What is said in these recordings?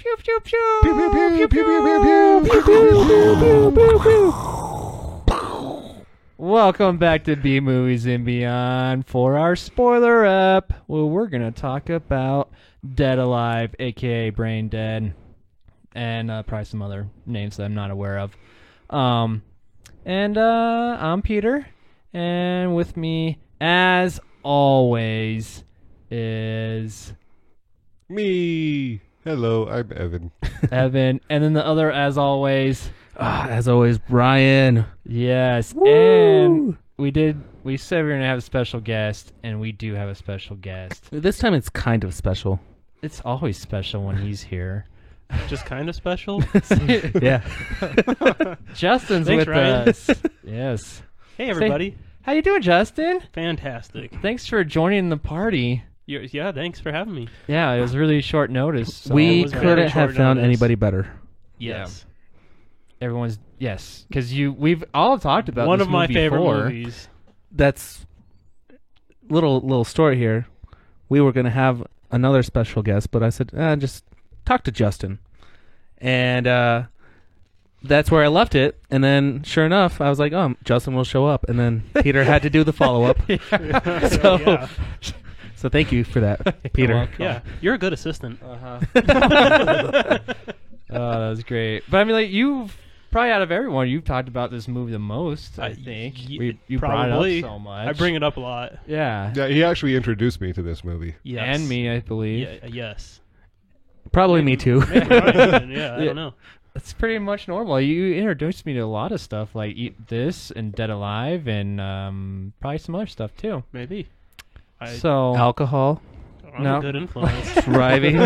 Pew pew pew. Pew pew pew pew pew pew pew pew pew. Welcome back to B Movies and Beyond for our spoiler up. Well, we're gonna talk about Dead Alive, aka Brain Dead, and probably some other names that I'm not aware of. I'm Peter, and with me, as always, is me. Hello, I'm Evan. Evan, and then the other, as always, Brian. yes. Woo! And we said we were gonna have a special guest, and we do have a special guest. This time it's kind of special. It's always special when he's here. Just kind of special. Yeah. Justin's Thanks, with Ryan. us. Yes. Hey, everybody. How you doing, Justin? Fantastic. Thanks for joining the party. Yeah, thanks for having me. Yeah, it was really short notice. So We it was very couldn't short have found notice. anybody better. Yes. everyone's because we've all talked about One this of my movie favorite before. movies. That's little story here. We were going to have another special guest, but I said, just talk to Justin. And that's where I left it. And then, sure enough, I was like, Justin will show up. And then Peter had to do the follow-up. So, Yeah. so thank you for that, Peter. welcome. Yeah, you're a good assistant. Oh, that was great. But I mean, like, you've probably out of everyone, you've talked about this movie the most. I think you brought probably. it up so much. I bring it up a lot. Yeah. Yeah, he actually introduced me to this movie. Yes. And me, I believe. Yeah, yes. Probably me too. Maybe Ryan, yeah, I don't know. It's pretty much normal. You introduced me to a lot of stuff, like this and Dead Alive, and probably some other stuff too. Maybe. So Alcohol, I'm no. a good influence. driving,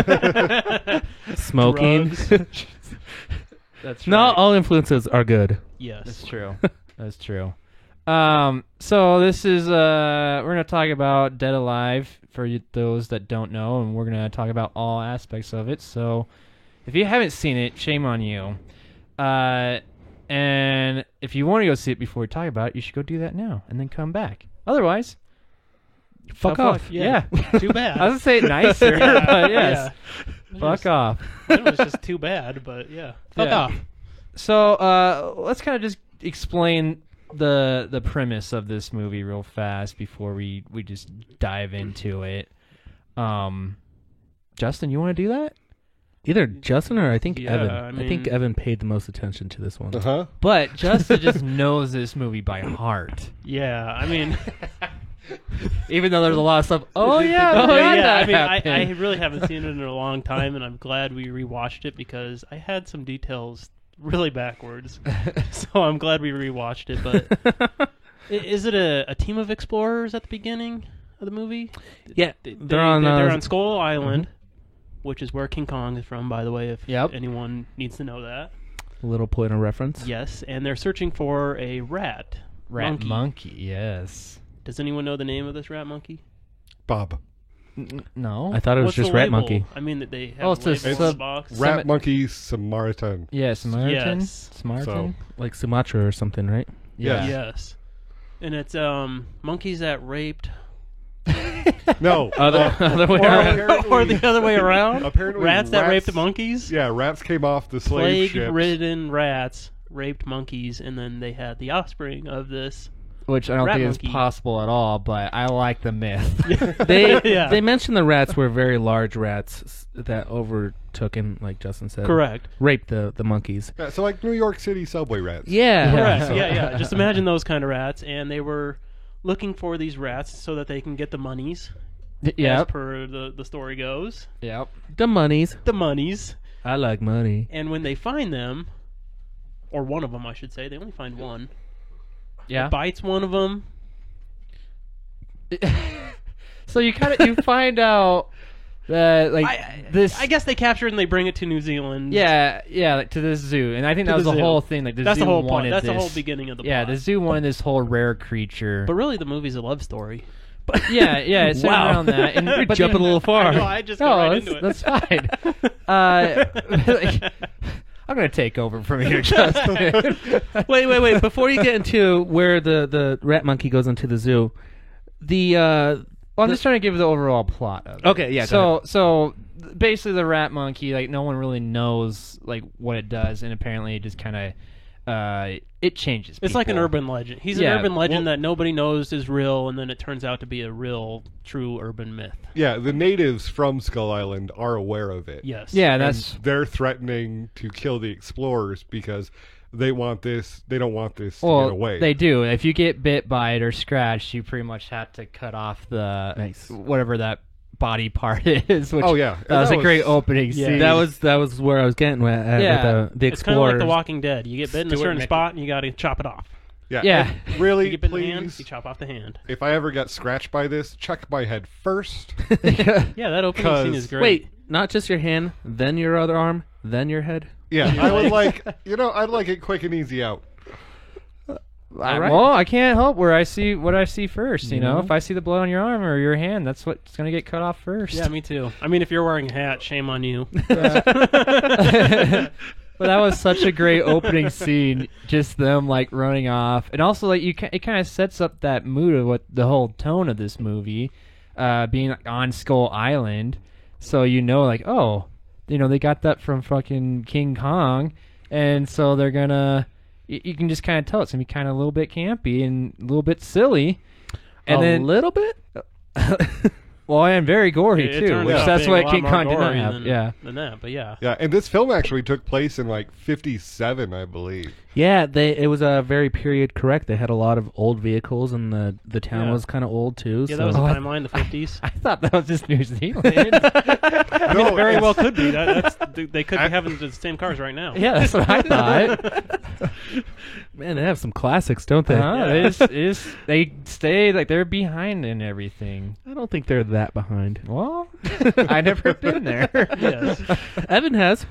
smoking. Drugs. that's No, right. all influences are good. Yes. That's true. That's true. So this is we're gonna talk about Dead Alive for those that don't know, and we're gonna talk about all aspects of it. So if you haven't seen it, shame on you. And if you want to go see it before we talk about it, you should go do that now and then come back. Otherwise, Fuck tough off. luck. Yeah. Too bad. I was gonna say it nicer, Yeah, but yes, yeah. fuck off. It was just too bad, but yeah. Fuck Yeah. off. So let's kind of just explain the premise of this movie real fast before we just dive into it. Justin, you want to do that? Either Justin or I think Yeah, Evan. I I think mean- Evan paid the most attention to this one. Uh-huh. But Justin just knows this movie by heart, Yeah, I mean... even though there's a lot of stuff. Oh yeah, Oh, yeah. yeah. That I mean, I happened. really haven't seen it in a long time, and I'm glad we rewatched it because I had some details really backwards. So I'm glad we rewatched it. But is it a team of explorers at the beginning of the movie? Yeah, They're on Skull Island, which is where King Kong is from, by the way, if Yep. anyone needs to know that. little point of reference. Yes, and they're searching for a rat. Rat monkey. Yes. Does anyone know the name of this rat monkey? Bob. No. I thought it was What's just the Rat label? Monkey. I mean, that they have Oh, a it's a label in the sub- box. Rat Monkey Samaritan. Yeah, Samaritan. Yes. Samaritan. Like Sumatra or something, right? Yeah. Yes. And it's monkeys that raped No. Other way or, around. or the other way around. Apparently rats that rats- raped monkeys. Yeah, rats came off the slave ships. Plague-ridden rats raped monkeys, and then they had the offspring of this. Which I don't Rat think monkey. is possible at all, but I like the myth. They Yeah. they mentioned the rats were very large rats that overtook and, like Justin said, Correct. raped the monkeys. Yeah, so like New York City subway rats. Yeah. Correct. So- Yeah. Just imagine those kind of rats, and they were looking for these rats so that they can get the monies. As Yep. per the story goes, Yep. The monies. the monies. I like money. And when they find them, or one of them, I should say, they only find one. Yeah. Bites one of them. So you find out that this. I guess they capture it and they bring it to New Zealand. Yeah, like to this zoo, and I think To that was the the zoo. whole thing. Like the That's zoo the whole point. wanted That's the this- whole beginning of the Yeah, plot. the zoo wanted this whole rare creature. But really, the movie's a love story. yeah, it's Wow. around that. And You're but jumping a little far. No, I just go No, right into it. that's fine. I'm gonna take over from here, Justin. Wait. Before you get into where the rat monkey goes into the zoo, the Well, I'm just trying to give you the overall plot of it. Okay, yeah, go So basically, the rat monkey, like, no one really knows like what it does, and apparently, it just kind of it changes. It's like an people. urban legend. He's Yeah, an urban legend well- that nobody knows is real, and then it turns out to be a real, true urban myth. Yeah, the natives from Skull Island are aware of it. Yes. Yeah, And that's they're threatening to kill the explorers because they want this. They don't want this to get well, away. they do. If you get bit by it or scratched, you pretty much have to cut off the Nice. whatever that body part is. Which, Oh, yeah. that was a great opening Yeah. scene. That was where I was getting at Yeah. with the It's kind of like explorers. The Walking Dead. You get bit in a Stuart certain Nick- spot, and you got to chop it off. Yeah. and really, You get bit in the hand, please. you chop off the hand. If I ever get scratched by this, check my head first. Yeah, that opening scene 'Cause- is great. Wait, not just your hand, then your other arm, then your head. Yeah, I would like. I'd like it quick and easy out. right. Well, I can't help where I see what I see first. You know, know? if I see the blood on your arm or your hand, that's what's gonna get cut off first. Yeah, me too. I mean, if you're wearing a hat, shame on you. But that was such a great opening scene, just them like running off, and also like it kind of sets up that mood of what the whole tone of this movie, being on Skull Island. So like, oh, they got that from fucking King Kong, and so they're gonna. You can just kind of tell it's gonna be kind of a little bit campy and a little bit silly, and a then little bit. well, and very gory It too, turns which out that's being a what lot King more Kong did not gory have. than- Yeah. than that, but yeah. Yeah, and this film actually took place in like '57, I believe. Yeah, it was a very period correct. They had a lot of old vehicles, and the town Yeah. was kind of old too. Yeah, so. that was the Oh, I- timeline, the 50s. I thought that was just New Zealand. I mean, No, it very it's- well could be. They could be having the same cars right now. Yeah, that's what I thought. Man, they have some classics, don't they? They stay like they're behind in everything. I don't think they're that behind. Well, I never been there. Yes. Evan has.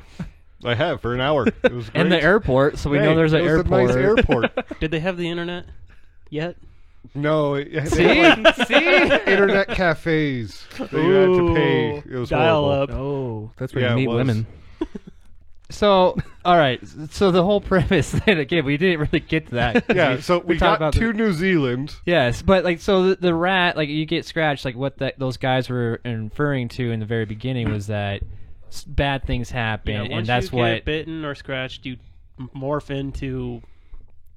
I have for an hour. It was great. And the airport, so we know Hey, there's an it was airport. A nice airport. Did they have the internet yet? No, it had See, like see. internet cafes that you had to pay. It was Dial horrible. up. Oh, that's where Yeah, you it meet was. women. So, all right. So the whole premise, again, we didn't really get to that. Yeah, so we talked got about to New Zealand. Yes, but like so the rat, like you get scratched, like what those guys were inferring to in the very beginning was that bad things happen, Yeah, once and that's you what get bitten or scratched, you morph into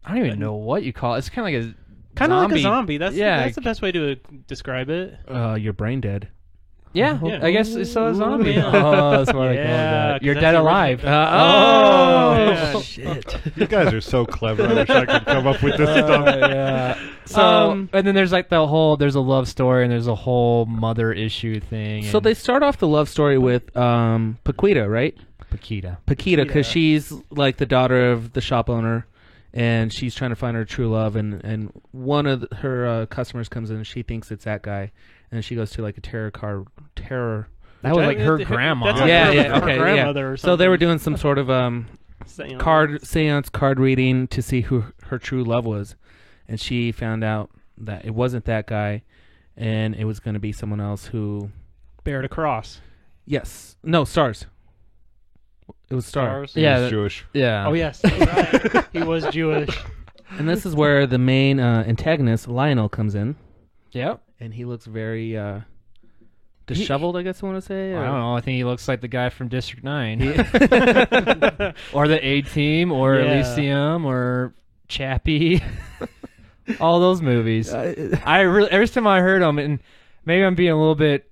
I don't even know what you call it. It's kind of like a like a zombie. That's the best way to describe it. You're brain dead. Yeah, Yeah. I guess it's a zombie. Yeah. Oh, that's what I call Yeah, that. 'cause You're that's dead the alive. original- Oh, yeah. Shit. You guys are so clever. I wish I could come up with this stuff. yeah. So, and then there's like there's a love story and there's a whole mother issue thing. So they start off the love story with Paquita, right? Paquita. Paquita, because she's like the daughter of the shop owner, and she's trying to find her true love. And one of her customers comes in, and she thinks it's that guy, and she goes to like a terror. That was like her That's grandma. like Yeah, her okay, grandmother or So they were something. doing some sort of seance card reading to see who her true love was, and she found out that it wasn't that guy, and it was going to be someone else who. Bear to cross. Stars. It was Star. He Yeah, was Jewish. Yeah. Oh yes, that's right. He was Jewish. And this is where the main antagonist, Lionel, comes in, Yep. and he looks very disheveled, I guess I want to say. I or- don't know. I think he looks like the guy from District 9. Or the A-Team, or Yeah. Elysium, or Chappie. All those movies. I really, every time I heard them, and maybe I'm being a little bit.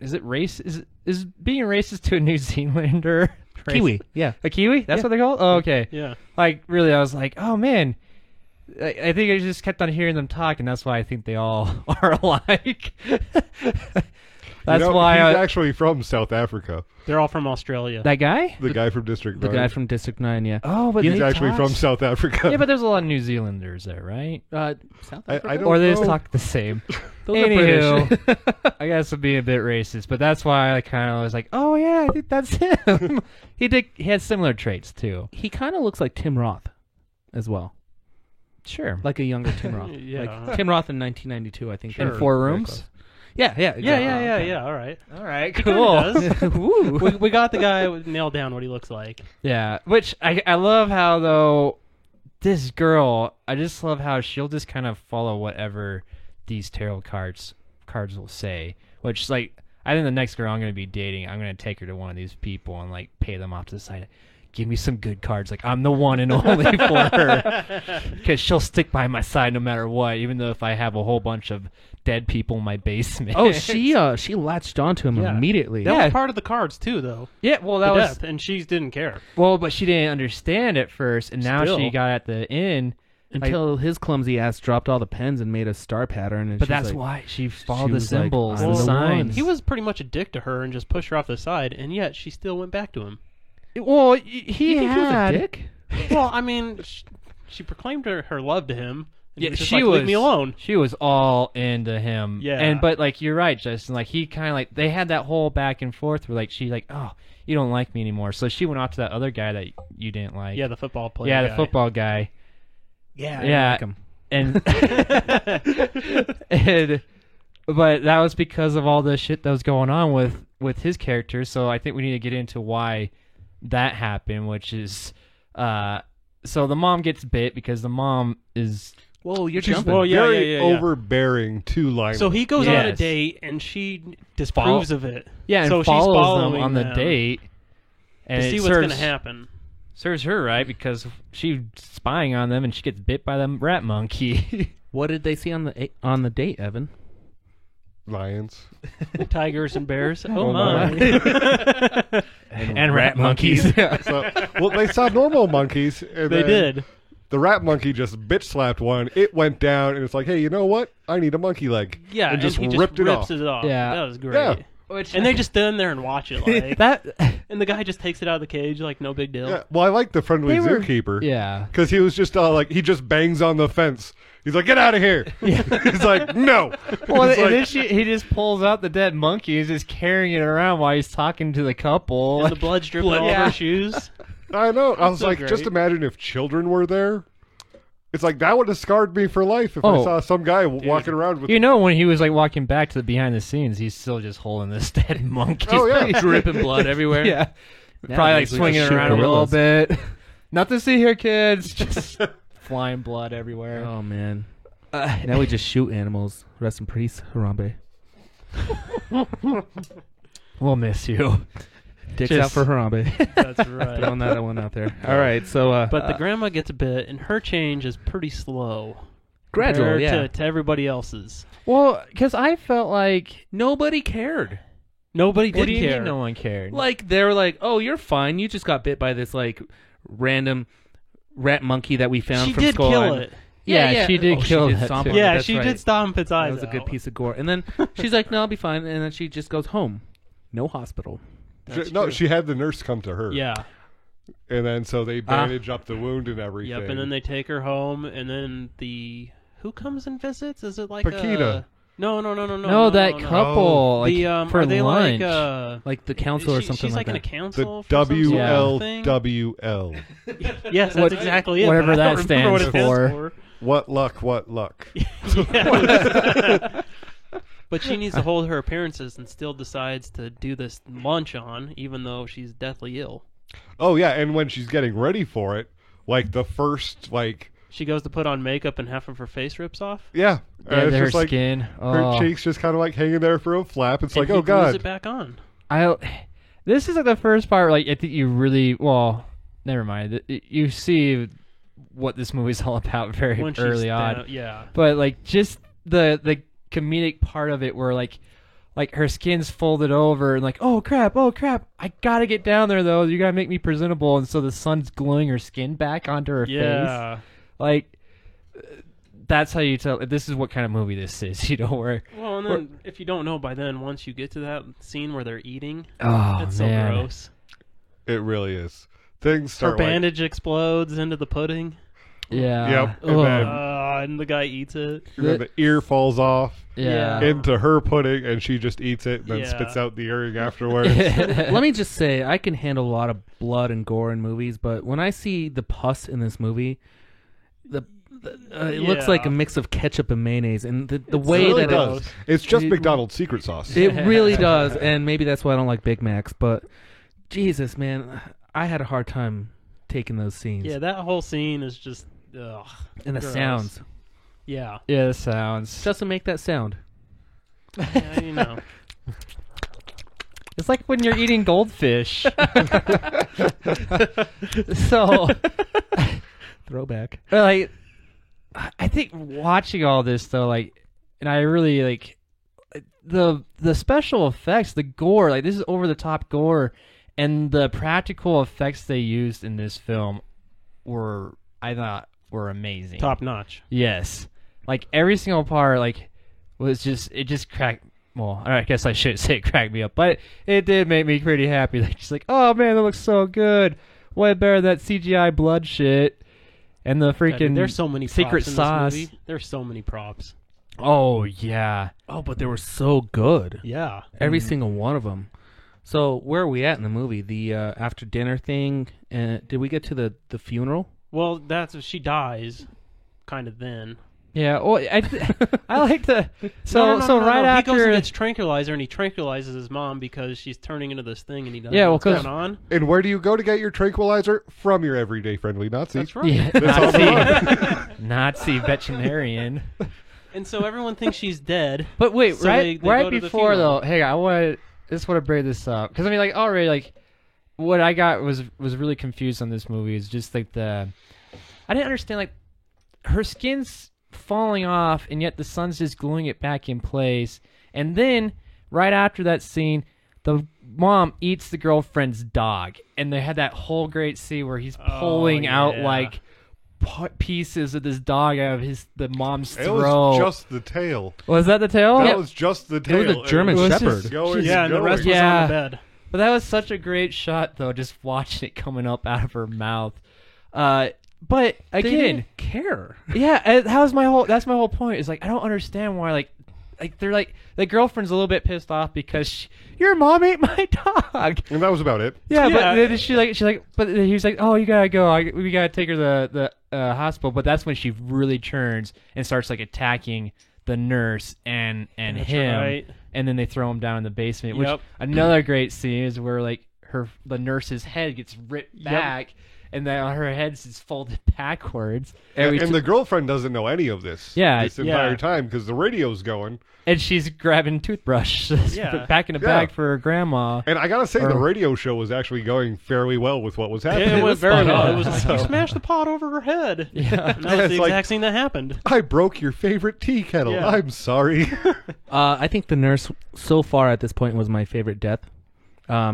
Is it race? Is being racist to a New Zealander? Kiwi, yeah. A Kiwi? That's Yeah. what they call it? Oh, okay. Yeah. Like, really, I was like, oh, man. I think I just kept on hearing them talk, and that's why I think they all are alike. That's why he's actually from South Africa. They're all from Australia. that guy? The guy from District The 9. guy from District 9, yeah. Oh, but He's they actually talk- from South Africa. Yeah, but there's a lot of New Zealanders there, right? South I Africa? don't Or they know. just talk the same. Those are British. Anywho, I guess I'm being a bit racist, but that's why I kind of was like, oh yeah, I think that's him. He had similar traits too. He kind of looks like Tim Roth as well. Sure. Like a younger Tim Roth. Yeah. Like Tim Roth in 1992, I think. Sure. They were In Four very Rooms? close. Yeah. Yeah. All right. All right, He kinda cool. does. Woo. we got the guy nailed down what he looks like. Yeah, which I love how though this girl, I just love how she'll just kind of follow whatever these tarot cards cards will say. Which, like, I think the next girl I'm going to be dating, I'm going to take her to one of these people and, like, pay them off to the side. Give me some good cards. Like, I'm the one and only for her. Because she'll stick by my side no matter what, even though if I have a whole bunch of dead people in my basement. Oh, she latched onto him Yeah. immediately. That Yeah. was part of the cards too, though. Yeah, well, that The was... death, and she didn't care. Well, but she didn't understand at first, and now Still. she got at the end. Until his clumsy ass dropped all the pens and made a star pattern. And But she's that's like, why she followed she the was like, symbols, I'm the the signs. one. He was pretty much a dick to her and just pushed her off the side, and yet she still went back to him. Well, You think he was a dick? Well, I mean, she proclaimed her love to him. And Yeah, he was just she like, was. leave me alone. She was all into him. Yeah. But like you're right, Justin. Like he kind of like they had that whole back and forth where like she like, oh, you don't like me anymore. So she went off to that other guy that you didn't like. Yeah, the football player. Yeah, the guy. football guy. Yeah, Yeah. like him. And and but that was because of all the shit that was going on with his character. So I think we need to get into why that happened, which is so the mom gets bit because the mom is Whoa, you're She's jumping. Well, yeah, very yeah, yeah. overbearing to Lionel. So he goes on a Yes. date, and she disapproves of it. yeah, and so she's follows them following on the them date. And to it see what's serves, going to happen. serves her right because she's spying on them and she gets bit by the rat monkey. What did they see on the date, Evan? Lions. Tigers and bears. Oh, Oh, my. my. and rat monkeys. So, well, they saw normal monkeys. And They then did. The rat monkey just bitch slapped one. It went down, and it's like, hey, you know what? I need a monkey leg. Yeah, and just he ripped it rips off. it off. Yeah. That was great. Yeah. And they just stand there and watch it, like, that. and the guy just takes it out of the cage, like no big deal. Yeah. Well, I like the friendly They were- zookeeper. Yeah. Because he was just like, he just bangs on the fence. He's like, get out of here. He's like, no. Well, It's and like- then he just pulls out the dead monkey. He's just carrying it around while he's talking to the couple. And the blood's dripping all over Yeah. her shoes. I know. I was So like, great. just imagine if children were there. It's like, that would have scarred me for life if I Oh. saw some guy walking around with... You know, when he was like walking back to the behind the scenes, he's still just holding this dead monkey. Oh, yeah. Dripping blood everywhere. Yeah. Probably like Nowadays we swinging just it shoot around a little gorillas. bit. Nothing to see here, kids. Just flying blood everywhere. Oh man. Now we just shoot animals. Rest in peace, Harambe. We'll miss you. Dicks Just- out for Harambe. That's Throwing right. that one out there. All right, so But the grandma gets bit, and her change is pretty slow. gradual, compared yeah. to everybody else's. Well, because I felt like Nobody cared. Nobody what did do you care. mean no one cared? Like they were like, "Oh, you're fine. You just got bit by this like random rat monkey that we found She from did Skull kill Island." it. Yeah, she did kill that stomp too. on it, Yeah, that's she right. did stomp its eyes That was a good out. piece of gore. And then she's like, "No, I'll be fine." And then she just goes home. No hospital. That's no, true. she had the nurse come to her. Yeah. And then so they bandage up the wound and everything. Yep, and then they take her home, and then who comes and visits? Is it like Paquita. No, no, that no. couple like The for are they lunch. like Like the council or she- something she's like in a that. the council for some sort of thing? WLWL. Yes, that's What- exactly it. whatever but I don't that remember what stands it for. What luck, what luck. Yeah. But she needs to hold her appearances and still decides to do this lunch on, even though she's deathly ill. Oh, yeah, and when she's getting ready for it, like the first, like, She goes to put on makeup and half of her face rips off. yeah. Yeah, it's her just like skin. her Oh. cheeks just kind of like hanging there for a flap. It's And like, he oh, glues God. it back on. This is like the first part. Like I think you really never mind. You see what this movie's all about very When she's early on. down- yeah. But like just the comedic part of it where like her skin's folded over and like oh crap I gotta get down there though, you gotta make me presentable, and so the sun's gluing her skin back onto her face. Yeah. Like that's how you tell this is what kind of movie this is, you know, where Well, and then if you don't know by then, once you get to that scene where they're eating, oh it's man. so gross. It really is. Things Her start like, bandage explodes into the pudding, Yeah. Yep, and Ugh. then- and the guy eats it. and then the ear falls off yeah. into her pudding, and she just eats it and then Yeah. spits out the earring afterwards. Let me just say, I can handle a lot of blood and gore in movies, but when I see the pus in this movie, it looks Yeah. like a mix of ketchup and mayonnaise, and the It way really that does. It's just it- McDonald's secret sauce. it really does, and maybe that's why I don't like Big Macs. But Jesus, man, I had a hard time taking those scenes. Yeah, that whole scene is just ugh. And the gross. sounds. Yeah. Yeah, the sounds. Just to make that sound. Yeah, you know. It's like when you're eating goldfish. So, Throwback. like, I think watching all this though, like, and I really like the special effects, the gore. Like, this is over the top gore, and the practical effects they used in this film I thought were amazing. Top notch. Yes, like every single part, like it just cracked. Well, I guess I shouldn't say it cracked me up, but it did make me pretty happy. Like, just like, oh man, that looks so good. Way better than that CGI blood shit and the freaking There's so many props secret in sauce. This movie. There's so many props. Oh yeah, Oh, but they were so good. Yeah. Every single one of them. So where are we at in the movie? The after dinner thing? Did we get to the funeral? Well, that's she dies, kind of then. yeah. Well, I like the so No, so right he after goes and gets tranquilizer, and he tranquilizes his mom because she's turning into this thing, and he doesn't Yeah, know well, what's 'cause- going on. And where do you go to get your tranquilizer? From your everyday friendly Nazi. That's right. yeah, That's all Nazi veterinarian. And so everyone thinks she's dead. But wait, So right they right go to the before funeral. though, hey, I just want to bring this up because I mean, like already, like what I got was really confused on this movie is just like I didn't understand like her skin's falling off and yet the sun's just gluing it back in place, and then right after that scene, the mom eats the girlfriend's dog, and they had that whole great scene where he's pulling out yeah. like pieces of this dog out of the mom's It throat. was just the tail. Was that the tail? That was just the tail. was a German It was Shepherd. just going Yeah, and the rest was Yeah. on the bed. But that was such a great shot, though, just watching it coming up out of her mouth. But They again, didn't care. yeah, that's my whole point. Is like I don't understand why like they're like the girlfriend's a little bit pissed off because your mom ate my dog. And that was about it. Yeah, Yeah. but then she's like, but he's like, oh, you gotta go. We gotta take her to the hospital. But that's when she really turns and starts like attacking the nurse and That's him. right. And then they throw him down in the basement. Which Yep. another great scene is where like the nurse's head gets ripped back, and then her head's just folded backwards. And the girlfriend doesn't know any of this. Yeah, This entire yeah. time because the radio's going. And she's grabbing toothbrush, Yeah. back in a bag for her grandma. And I gotta say, the Or- radio show was actually going fairly well with what was happening. It went very spot well. on. It was like, So- you smashed the pot over her head. Yeah. And that was It's the like- exact thing that happened. I broke your favorite tea kettle. Yeah. I'm sorry. I think the nurse so far at this point was my favorite death,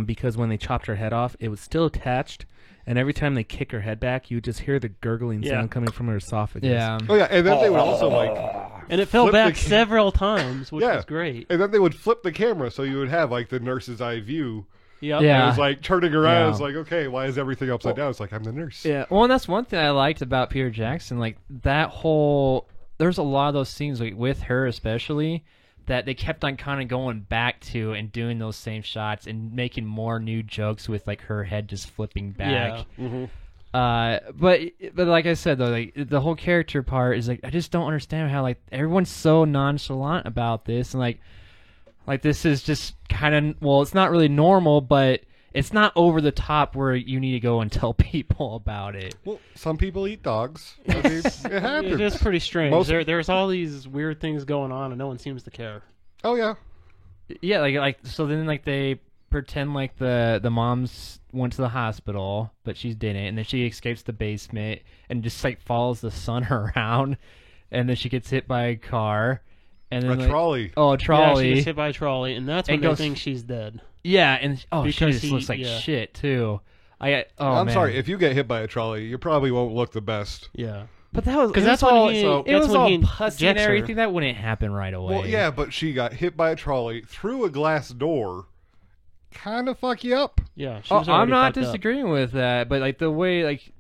because when they chopped her head off, it was still attached, and every time they kick her head back, you just hear the gurgling Yeah. sound coming from her esophagus. Yeah. Oh yeah, and then they would also And it fell Flip the back ca- several times, which Yeah. was great. and then they would flip the camera so you would have like the nurse's eye view. Yep. Yeah. And it was like turning around. Yeah. It's like, okay, why is everything upside down? It's like I'm the nurse. Yeah, well, and that's one thing I liked about Peter Jackson. Like that whole, there's a lot of those scenes like with her especially that they kept on kind of going back to and doing those same shots and making more new jokes with like her head just flipping back. Yeah. But like I said though, like the whole character part is like I just don't understand how like everyone's so nonchalant about this and like this is just kind of, well, it's not really normal, but it's not over the top where you need to go and tell people about it. Well, some people eat dogs. I mean, it happens. It is pretty strange. Most- There's all these weird things going on, and no one seems to care. Oh yeah. Yeah, like so then like they pretend like the moms went to the hospital, but she didn't, and then she escapes the basement and just like follows the son around, and then she gets hit by a car, and then A trolley. Oh, a Yeah, she trolley. gets hit by a trolley, and that's when And they goes- think she's dead. Yeah, and she Because just he- looks like yeah. shit too. I'm Man. sorry. If you get hit by a trolley, you probably won't look the best. Yeah. But that was 'Cause it that's was when all, he- it that's was when all he pussy and ejects her. everything. That wouldn't happen right away. Well, yeah, but she got hit by a trolley through a glass door. Kind of fuck you up. Yeah. She Oh, was I'm already not fucked up. disagreeing with that, but like the way, like,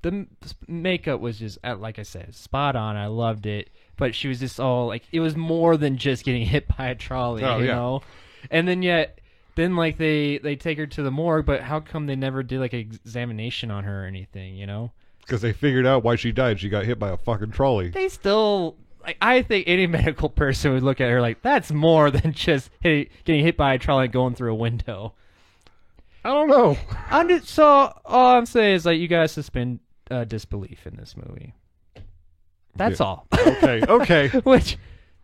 the makeup was just, like I said, spot on. I loved it, but she was just all like, it was more than just getting hit by a trolley, Oh, you yeah. know. And then like they take her to the morgue, but how come they never did like an examination on her or anything, you know? Because they figured out why she died. She got hit by a fucking trolley. They still. Like, I think any medical person would look at her like that's more than just getting hit by a trolley and going through a window. I don't know. So all I'm saying is like you guys suspend disbelief in this movie. That's Yeah. all. Okay, okay. Which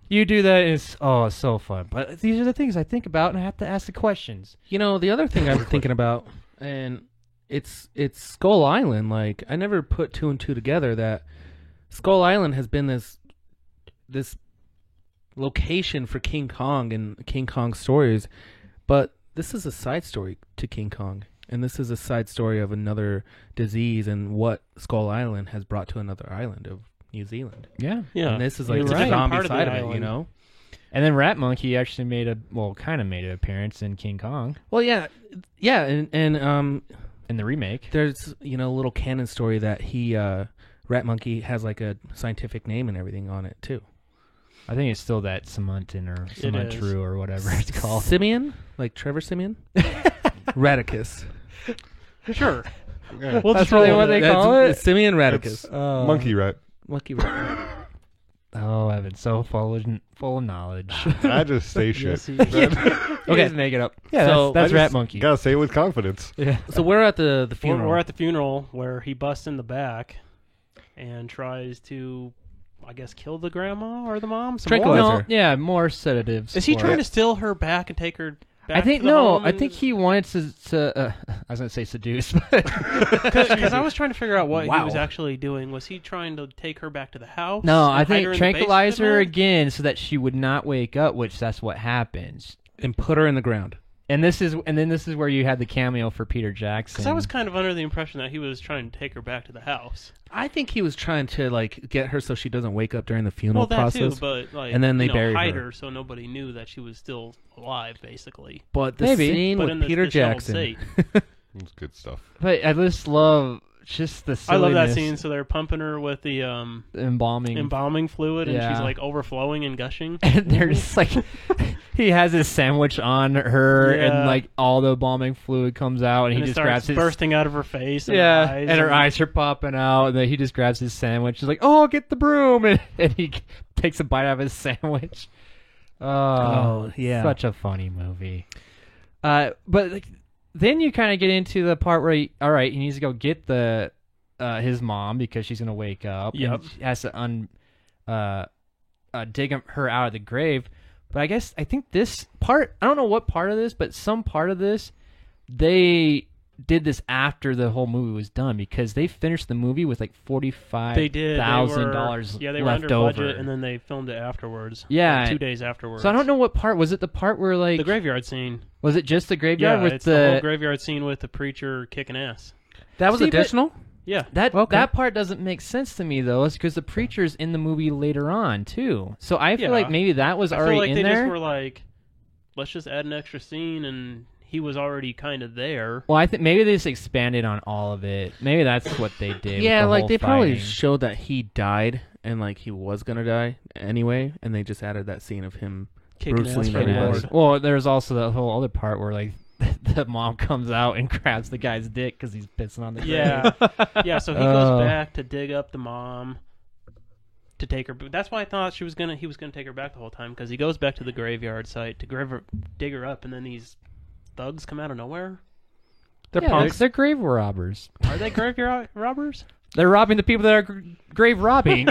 You do that, and it's so fun. But these are the things I think about, and I have to ask the questions. You know, the other thing I was thinking about, and it's Skull Island. Like, I never put two and two together that Skull Island has been this location for King Kong and King Kong stories, but this is a side story to King Kong, and this is a side story of another disease and what Skull Island has brought to another island of New Zealand. Yeah. And this is like You're the right. zombie Part of the side of it, island. you know? And then Rat Monkey actually kind of made an appearance in King Kong Well, yeah, and in the remake. there's, you know, a little canon story that Rat Monkey has like a scientific name and everything on it too. I think it's still that Cementin or is. Cementru or whatever it's called. Simeon? Like Trevor Simeon? Radicus. Sure. Yeah. We'll That's just roll really with what it. they call It's it. Simeon Radicus. Monkey rat. Monkey Rat. Oh, Evan's so full of knowledge. I just say shit. Yes, he- Okay, just make it up. Yeah, So, that's I Rat just Monkey. Gotta say it with confidence. Yeah. So we're at the funeral. We're at the funeral where he busts in the back and tries to, I guess, kill the grandma or the mom. Some more? Tranquilizer. No, yeah, more sedatives. Is he for trying it. to steal her back and take her back I think to the no. home I and- think he wanted to. I was gonna say seduce, but Because I was trying to figure out what he Wow. was actually doing. Was he trying to take her back to the house? no. and I hide think her in the tranquilize her basement? again so that she would not wake up, which that's what happens. and put her in the ground. And this is where you had the cameo for Peter Jackson. Because I was kind of under the impression that he was trying to take her back to the house. I think he was trying to like get her so she doesn't wake up during the funeral Well, that process. too, but like, And then they buried hide her. her so nobody knew that she was still alive, basically. But the Maybe. scene But in with the Peter disheveled Jackson. state. It's good stuff. But I just love just the I silliness. love that scene. So they're pumping her with the Embalming. embalming fluid, and Yeah. she's like overflowing and gushing. And they're just like, he has his sandwich on her, Yeah. and like all the embalming fluid comes out, and he it just starts grabs his bursting out of her face. And yeah, her eyes, and her eyes are popping out, and then he just grabs his sandwich. He's like, "Oh, get the broom!" And he takes a bite out of his sandwich. Oh, yeah. such a funny movie. But like, then you kind of get into the part where all right, he needs to go get the his mom because she's gonna wake up. Yep. And he has to dig her out of the grave. But I think this part, I don't know what part of this, but some part of this, they did this after the whole movie was done because they finished the movie with like $45,000 they did. Yeah, they were left under over. budget, and then they filmed it afterwards. Yeah. like 2 days afterwards. So I don't know what part was it. The part where like the graveyard scene. was it just the graveyard Yeah, with it's the whole graveyard scene with the preacher kicking ass. That was See, but- additional? Yeah, that part doesn't make sense to me though. It's because the preacher's in the movie later on too. So I feel Yeah. like maybe that was I already feel like in they there. just were like, let's just add an extra scene, and he was already kind of there. Well, I think maybe they just expanded on all of it. Maybe that's what they did. Yeah, with the like whole they probably fighting. showed that he died and like he was gonna die anyway, and they just added that scene of him. Kicking Bruce ass Lee for the made it Lord. worse. Well, there's also the whole other part where like the mom comes out and grabs the guy's dick because he's pissing on the grave. Yeah, yeah. So he Oh. goes back to dig up the mom to take her. That's why I thought he was gonna take her back the whole time, because he goes back to the graveyard site to dig her up, and then these thugs come out of nowhere. They're Yeah, punks. They're grave robbers. Are they graveyard robbers? They're robbing the people that are grave robbing.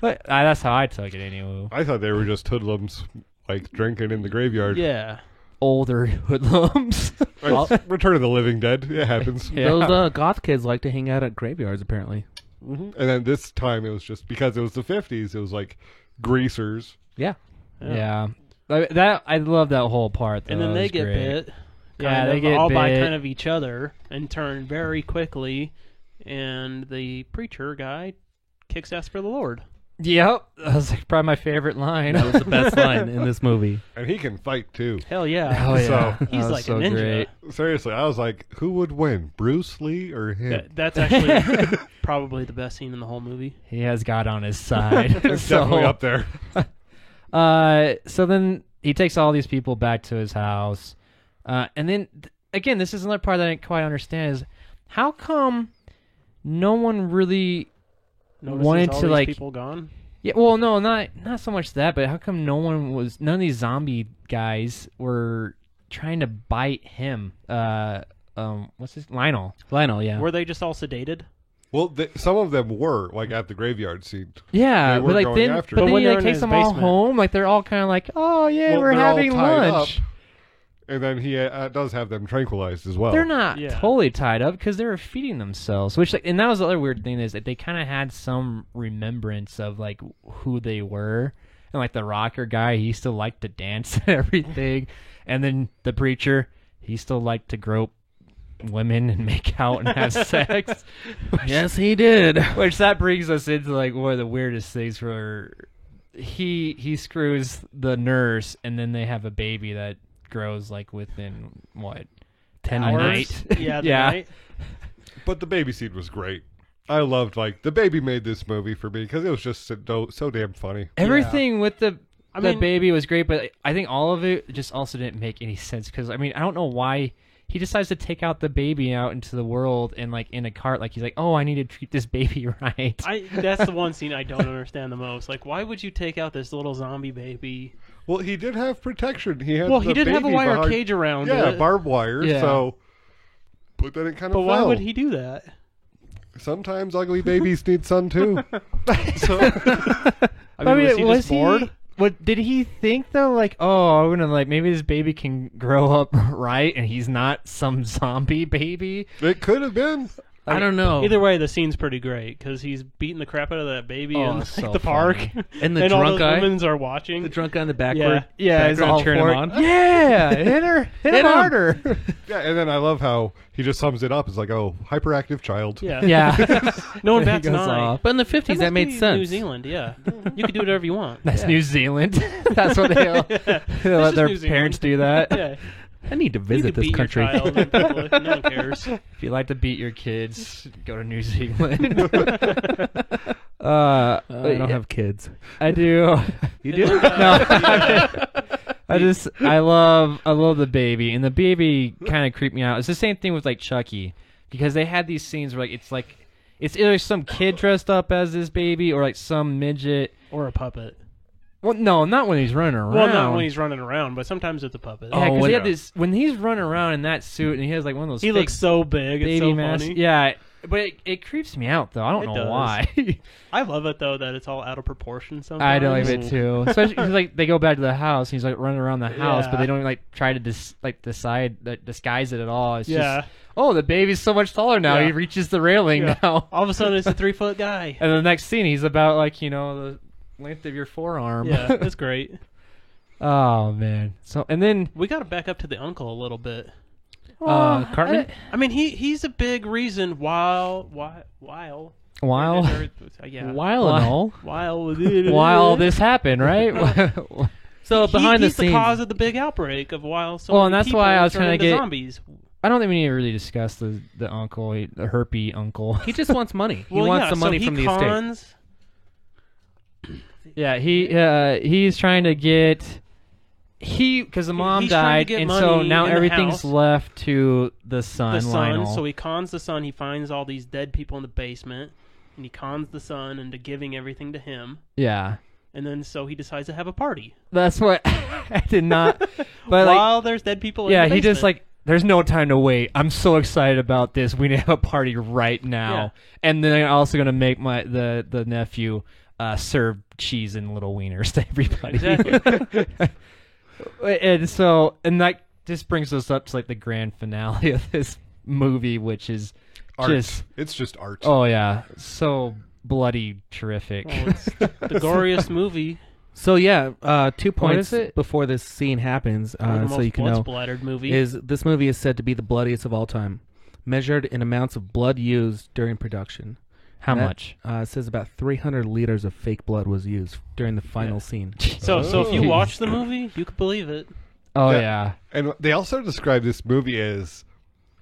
But, that's how I took it anyway. I thought they were just hoodlums, like drinking in the graveyard. Yeah. Older hoodlums. Like, Return of the Living Dead. It happens. Yeah. Those goth kids like to hang out at graveyards apparently. And then this time it was just because it was the 50s. It was like greasers. Yeah. Yeah. That I love that whole part. Though. And then It they was get great. bit. Yeah, kind they of get all by bit. kind of each other and turn very quickly. And the preacher guy kicks ass for the Lord. Yep, that was like, probably my favorite line. That was the best line in this movie. And he can fight too. Hell yeah. Oh yeah, So- That He's was like so a ninja. great. Seriously, I was like, who would win, Bruce Lee or him? That's actually probably the best scene in the whole movie. He has God on his side. It's definitely up there. So then he takes all these people back to his house, and then again, this is another part that I didn't quite understand: is how come no one really Notices wanted all to these like. people gone. Yeah, well, no, not so much that, but how come none of these zombie guys were trying to bite him? What's his Lionel? Lionel, yeah. Were they just all sedated? Well, some of them were like at the graveyard scene. Yeah, They were but like going then, after but him. then when he they're like, in takes his them all basement. home. Like they're all kind of like, oh yeah, Well, we're they're all having tied lunch. up, and then he does have them tranquilized as well. They're not Yeah. totally tied up because they were feeding themselves. Which, like, and that was the other weird thing is that they kind of had some remembrance of like who they were, and like the rocker guy, he still liked to dance and everything, and then the preacher, he still liked to grope women and make out and have sex. Yes, he did. Which that brings us into like one of the weirdest things where he screws the nurse and then they have a baby that grows like within what 10 a Hours? night. Yeah, the Yeah. night. But the baby scene was great. I loved like the baby made this movie for me because it was just so damn funny. Everything with the I mean- baby was great, but I think all of it just also didn't make any sense because I mean I don't know why he decides to take out the baby out into the world and like in a cart, like he's like, oh, I need to treat this baby right. That's the one scene I don't understand the most. Like, why would you take out this little zombie baby? Well, he did have protection. He had Well, the he did have a baby wire behind- cage around Yeah, it. barbed wire. Yeah. So, but then it kind But of. why fell. would he do that? Sometimes ugly babies need sun too. So, I mean, was he just bored? What did he think though? Like, oh, I'm gonna like maybe this baby can grow up right, and he's not some zombie baby. It could have been. I don't know. Either way, the scene's pretty great because he's beating the crap out of that baby Oh, in like, so the park, funny. And the all drunk those guy? women are watching. The drunk guy in the backward. Yeah, he's background all cheering for him it. on. Yeah, hit Hit him him. harder. Yeah, and then I love how he just sums it up. It's like, oh, hyperactive child. Yeah, Yeah, no one He bats an goes eye. off. But in the 50s, that must made be sense. New Zealand, yeah, you can do whatever you want. That's New Zealand. That's what they let just their New Zealand. parents do that. Yeah, I need to you visit can this beat country. your child. And people, no one cares. If you like to beat your kids, go to New Zealand. I don't have kids. I do. You do? No, I love the baby, and the baby kind of creeped me out. It's the same thing with like Chucky, because they had these scenes where like it's either some kid dressed up as this baby or like some midget. Or a puppet. Well, no, not when he's running around. Well, not when he's running around, but sometimes it's a puppet. Yeah, because when- he had this when he's running around in that suit and he has like one of those. He fake looks so big. It's baby so masks. funny. Yeah, but it creeps me out though. I don't It know does. why. I love it though that it's all out of proportion. Sometimes I don't like it too. Especially because like they go back to the house, and he's like running around the house, but Yeah. they don't like try to disguise it at all. It's Yeah. just oh, the baby's so much taller now. Yeah. He reaches the railing Yeah. now. All of a sudden, it's a 3-foot guy. And the next scene, he's about like the length of your forearm. Yeah, it's great. Oh man. So and then We got to back up to the uncle a little bit. Cartman? I mean, he's a big reason while while yeah While while this happened, right? So behind he's the scenes, cause of the big outbreak of while so Well, many and that's people why I was turn trying to into get- zombies. I don't think we need to really discuss the uncle, the herpy uncle. he just wants money. He Well, wants yeah, the money so from he the estate. cons, Yeah, he's trying to get because the mom he's trying died, to get and so money now in the everything's house. left to the son. the son. Lionel. So he cons the son. He finds all these dead people in the basement, and he cons the son into giving everything to him. Yeah, And then so he decides to have a party that's what I did not. But like, while there's dead people. yeah, in the he just basement. like. There's no time to wait. I'm so excited about this. We need to have a party right now. Yeah. And then I'm also gonna make the nephew serve cheese and little wieners to everybody. Exactly. and that just brings us up to like the grand finale of this movie, which is Art. just It's just art. oh yeah, so bloody terrific. Well, it's the goriest movie. So yeah, 2 points is it? before this scene happens, One of the so most you can know, blood-splattered movie. is this movie is said to be the bloodiest of all time, measured in amounts of blood used during production. How And that, much? It says about 300 liters of fake blood was used during the final scene. so if you Oh. watch the movie, you could believe it. Oh Yeah. yeah. And they also describe this movie as,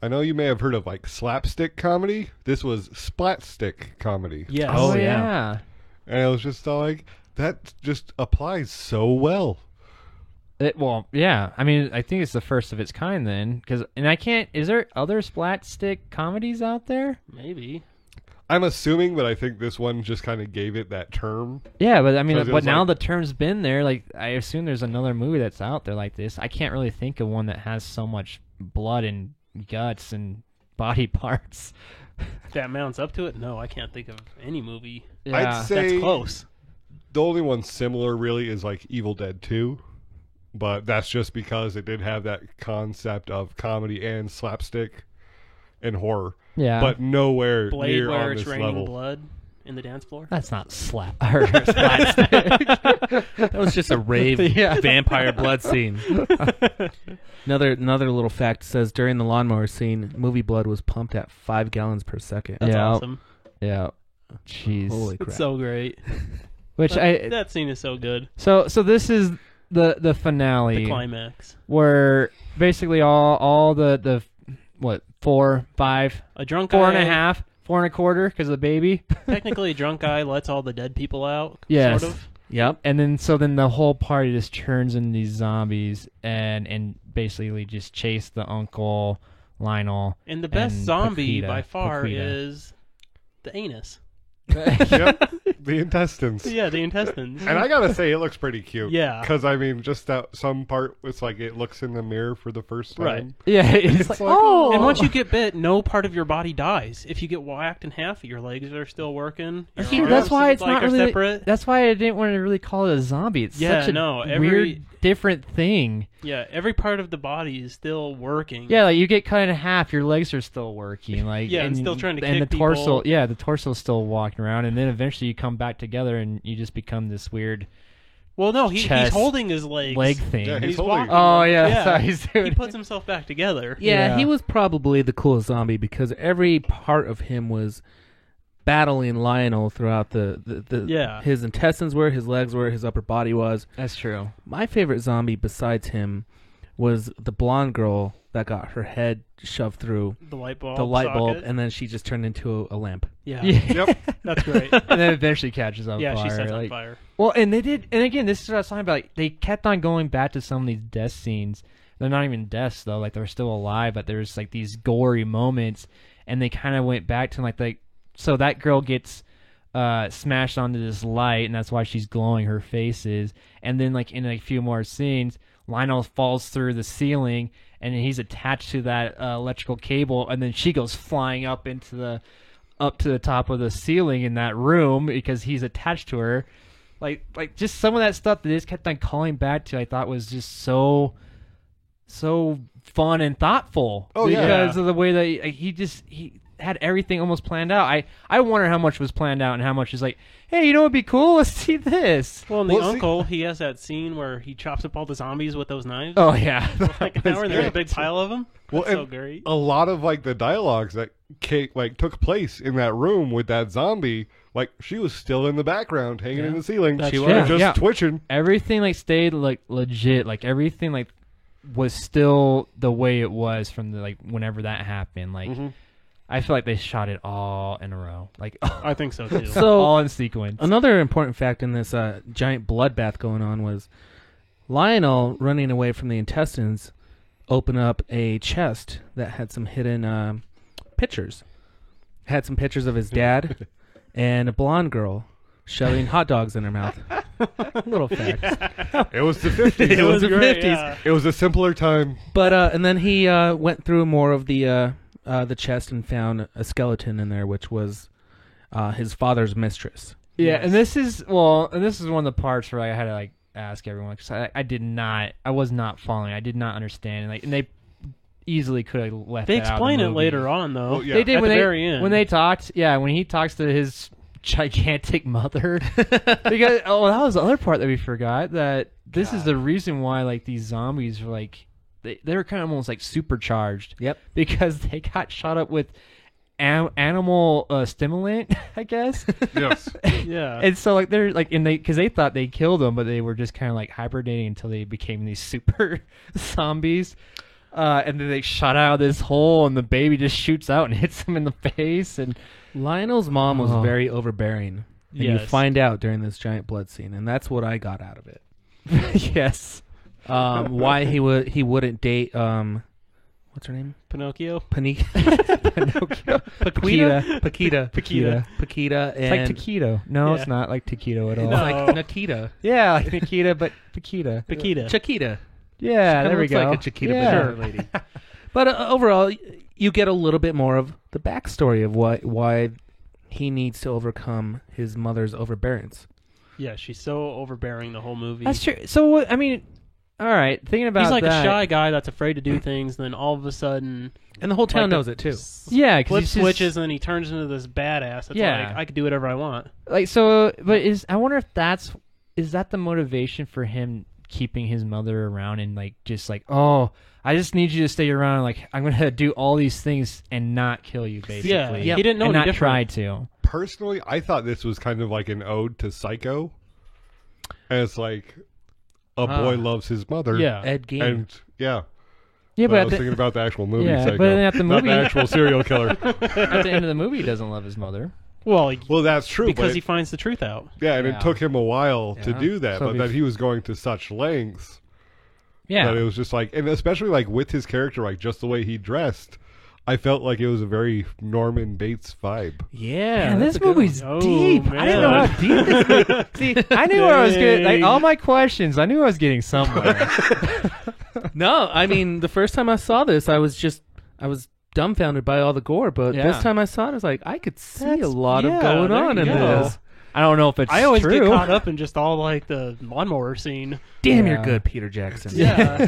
I know you may have heard of like slapstick comedy. This was splatstick comedy. Yes. Oh, yeah. yeah. And I was just all like, that just applies so well. Well, yeah. I mean, I think it's the first of its kind then, and I can't. Is there other splat stick comedies out there? Maybe. I'm assuming, but I think this one just kind of gave it that term. Yeah, but I mean, 'Cause it but was now like- the term's been there. Like, I assume there's another movie that's out there like this. I can't really think of one that has so much blood and guts and body parts. That mounts up to it? No, I can't think of any movie I'd say that's close. the only one similar really is like Evil Dead 2, but that's just because it did have that concept of comedy and slapstick and horror, Yeah. but nowhere Blade near where on it's this raining level. blood in the dance floor. That's not slapstick. That was just a rave Yeah. vampire blood scene. Another little fact says during the lawnmower scene, movie blood was pumped at 5 gallons per second. That's Yeah. awesome. Yeah. Jeez. Holy crap! It's so great. Which That scene is so good. so this is the finale The climax. where basically all the what 4, 5, A drunk 4.5, 4.25 because of the baby. Technically, a drunk guy lets all the dead people out. Yes. Sort of. Yep. And then the whole party just turns into these zombies and basically just chase the uncle Lionel. And the best And zombie Paquita. by far Paquita. is the anus. Yep, the intestines. Yeah, the intestines. And I gotta say, it looks pretty cute. Yeah. Because, I mean, just that some part, it's like it looks in the mirror for the first time. Right. Yeah, it's It's like, like, oh. And once you get bit, no part of your body dies. If you get whacked in half, your legs are still working. Your See, arms, that's why it's like, not are really. separate. That's why I didn't want to really call it a zombie. It's Yeah, such a no, weird, different thing. Yeah, every part of the body is still working. Yeah, like you get cut in half, your legs are still working. Like Yeah, and still trying to and kick the torso. people. Yeah, the torso's still walking around, and then eventually you come back together, and you just become this weird Well, no, he's chest holding his legs. leg thing. Yeah, And he's he's holding. walking. Oh yeah, Yeah. that's how he's doing. He puts himself back together. Yeah, Yeah. he was probably the coolest zombie because every part of him was battling Lionel throughout the Yeah. his intestines were, his legs were, his upper body was. That's true. My favorite zombie besides him was the blonde girl that got her head shoved through The light bulb. the light bulb socket. and then she just turned into a lamp. Yeah. Yep. That's great. And then eventually catches on Yeah, fire. she sets on like- fire. Well, and they did, and again, this is what I was talking about. Like, they kept on going back to some of these death scenes. They're not even deaths though; like they're still alive, but there's like these gory moments, and they kind of went back to like so that girl gets smashed onto this light, and that's why she's glowing. Her face is, and then like in a few more scenes, Lionel falls through the ceiling, and he's attached to that electrical cable, and then she goes flying up to the top of the ceiling in that room because he's attached to her. Like just some of that stuff that they just kept on calling back to, I thought was just so fun and thoughtful. Oh, yeah. Because of the way that he had everything almost planned out. I wonder how much was planned out and how much is like, hey, you know what'd be cool? Let's see this. Well, and the Well, see- uncle, he has that scene where he chops up all the zombies with those knives. Oh yeah. Like an hour, and there's a big pile of them. Well, That's so and great. a lot of like the dialogues that took place in that room with that zombie, like she was still in the background, hanging in the ceiling. That's She true. was Yeah, just yeah. twitching. Everything like stayed like legit. Like everything like was still the way it was from the like whenever that happened. Like I feel like they shot it all in a row. Like I think so too. So- all in sequence. Another important fact in this giant bloodbath going on was Lionel running away from the intestines opened up a chest that had some hidden pictures. Had some pictures of his dad and a blonde girl shoving hot dogs in her mouth. Little facts. It was the 50s. It was the great, 50s. yeah. It was a simpler time. But and then he went through more of the chest and found a skeleton in there, which was his father's mistress. Yeah, and this is one of the parts where I had to like ask everyone because I was not following. I did not understand, and they easily could have left. They that out of explain the it movie. later on, though. Well, yeah. They did At when the they very end. when they talked. Yeah, when he talks to his gigantic mother, because that was the other part that we forgot. That this is the reason why like these zombies were like they were kind of almost like supercharged. Yep. Because they got shot up with animal stimulant, I guess. Yes. Yeah. And so like they're like because they thought they killed them, but they were just kind of like hibernating until they became these super zombies. And then they shot out of this hole, and the baby just shoots out and hits them in the face. And Lionel's mom was Oh. very overbearing. And you Yes. find out during this giant blood scene, and that's what I got out of it. yes, Why he wouldn't date what's her name? Pinocchio. Paquita. Paquita. Paquita. Paquita. Paquita. It's like And taquito. No, Yeah. it's not like taquito at all. it's No. like Nikita. Yeah, like Nikita, but Paquita. Paquita. Chiquita. Yeah, Kinda there we looks go. like a Chiquita yeah. banana lady. But overall, you get a little bit more of the backstory of why he needs to overcome his mother's overbearance. Yeah, she's so overbearing the whole movie. That's true. So I mean, all right. Thinking about He's like that, a shy guy that's afraid to do things, then all of a sudden, And the whole town like, knows it too. yeah, 'cause flip he's just- switches and then he turns into this badass. It's Yeah. like I could do whatever I want. Like so, but I wonder if is that the motivation for him keeping his mother around and like just like, oh, I just need you to stay around. Like I'm gonna do all these things and not kill you, basically. Yeah, Yep. he didn't know and any not different. try to. Personally, I thought this was kind of like an ode to Psycho. And it's like a boy loves his mother. Yeah. Ed Gein. And yeah. Yeah, But but I was thinking about the actual movie yeah, Psycho. but at the not movie- the actual serial killer. at the end of the movie, he doesn't love his mother. Well, Well, that's true. because but he finds the truth out. yeah, and Yeah. it took him a while to Yeah. do that, So but that he was going to such lengths Yeah, that it was just like, and especially like with his character, like just the way he dressed, I felt like it was a very Norman Bates vibe. Yeah, Man, that's this a good movie's one. Oh, deep. I didn't know man. how deep this was. See, I knew where I was getting. Like Dang. all my questions, I knew I was getting somewhere. one. No, I mean the first time I saw this, I was dumbfounded by all the gore. But Yeah. this time I saw it, I was like, I could see That's- a lot yeah, of going there on you in go. this. I don't know if it's I always true. get caught up in just all like the lawnmower scene. Damn, Yeah. you're good, Peter Jackson. Yeah,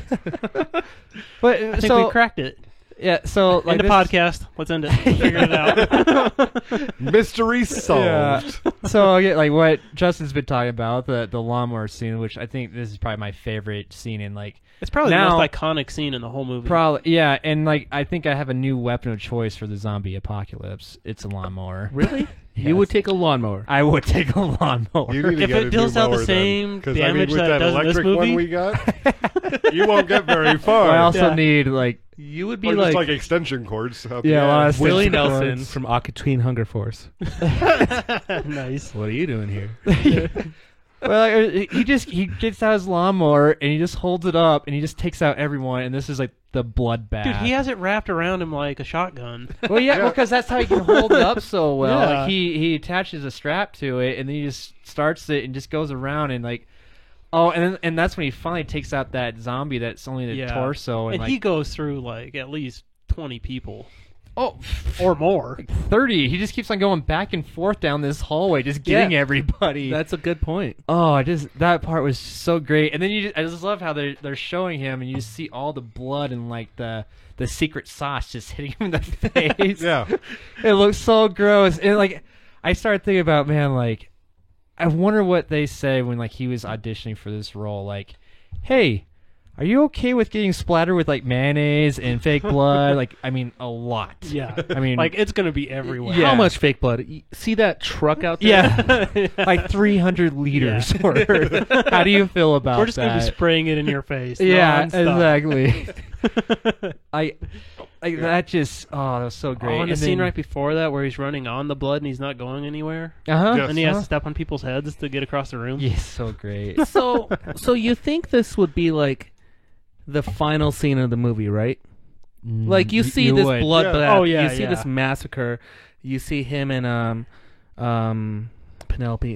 But I think so we cracked it. yeah, so like End of this- podcast. Let's end it. Figure it out. Mystery solved. So yeah, like what Justin's been talking about, the lawnmower scene, which I think this is probably my favorite scene in like It's probably Now- the most iconic scene in the whole movie. probably yeah, and like I think I have a new weapon of choice for the zombie apocalypse. It's a lawnmower. Really? Yes. You would take a lawnmower? I would take a lawnmower. You need to If get it a deals new out the mower same then. 'Cause, damage with that that it does in this electric one movie- we got, you won't get very far. I also Yeah. need like You would be or just like, like extension cords. out Yeah, the a lot end. of Willie extension Nelson cords. from Aquatine Hunger Force. Nice. What are you doing here? well, like, he gets out his lawnmower and he just holds it up and he just takes out everyone and this is like the bloodbath. Dude, he has it wrapped around him like a shotgun. Well, yeah, Yeah. because that's how he can hold it up so well. Yeah. Like he attaches a strap to it, and then he just starts it and just goes around and like, oh, and that's when he finally takes out that zombie that's only the Yeah. torso and, And like he goes through like at least 20 people oh, or more. 30. He just keeps on going back and forth down this hallway, just getting Yeah. everybody. That's a good point. Oh, that part was so great. And then I just love how they're showing him, and you just see all the blood and like the secret sauce just hitting him in the face. Yeah. It looks so gross. And like, I started thinking about, man, like, I wonder what they say when like he was auditioning for this role. Like, hey, are you okay with getting splattered with like mayonnaise and fake blood? Like, I mean, a lot. Yeah. I mean, Like it's going to be everywhere. Yeah. How much fake blood? See that truck out there? yeah, like 300 liters worth. How do you feel about We're just going to that? be spraying it in your face. Yeah, nonstop. exactly. That just that was so great. Oh, and the And scene then- right before that where he's running on the blood and he's not going anywhere. Uh-huh. Yes. And he has to step on people's heads to get across the room. Yeah, so great. So you think this would be like the final scene of the movie, right? Like you see this would. blood Yeah. bath, Oh, yeah, you see yeah. this massacre, you see him and Penelope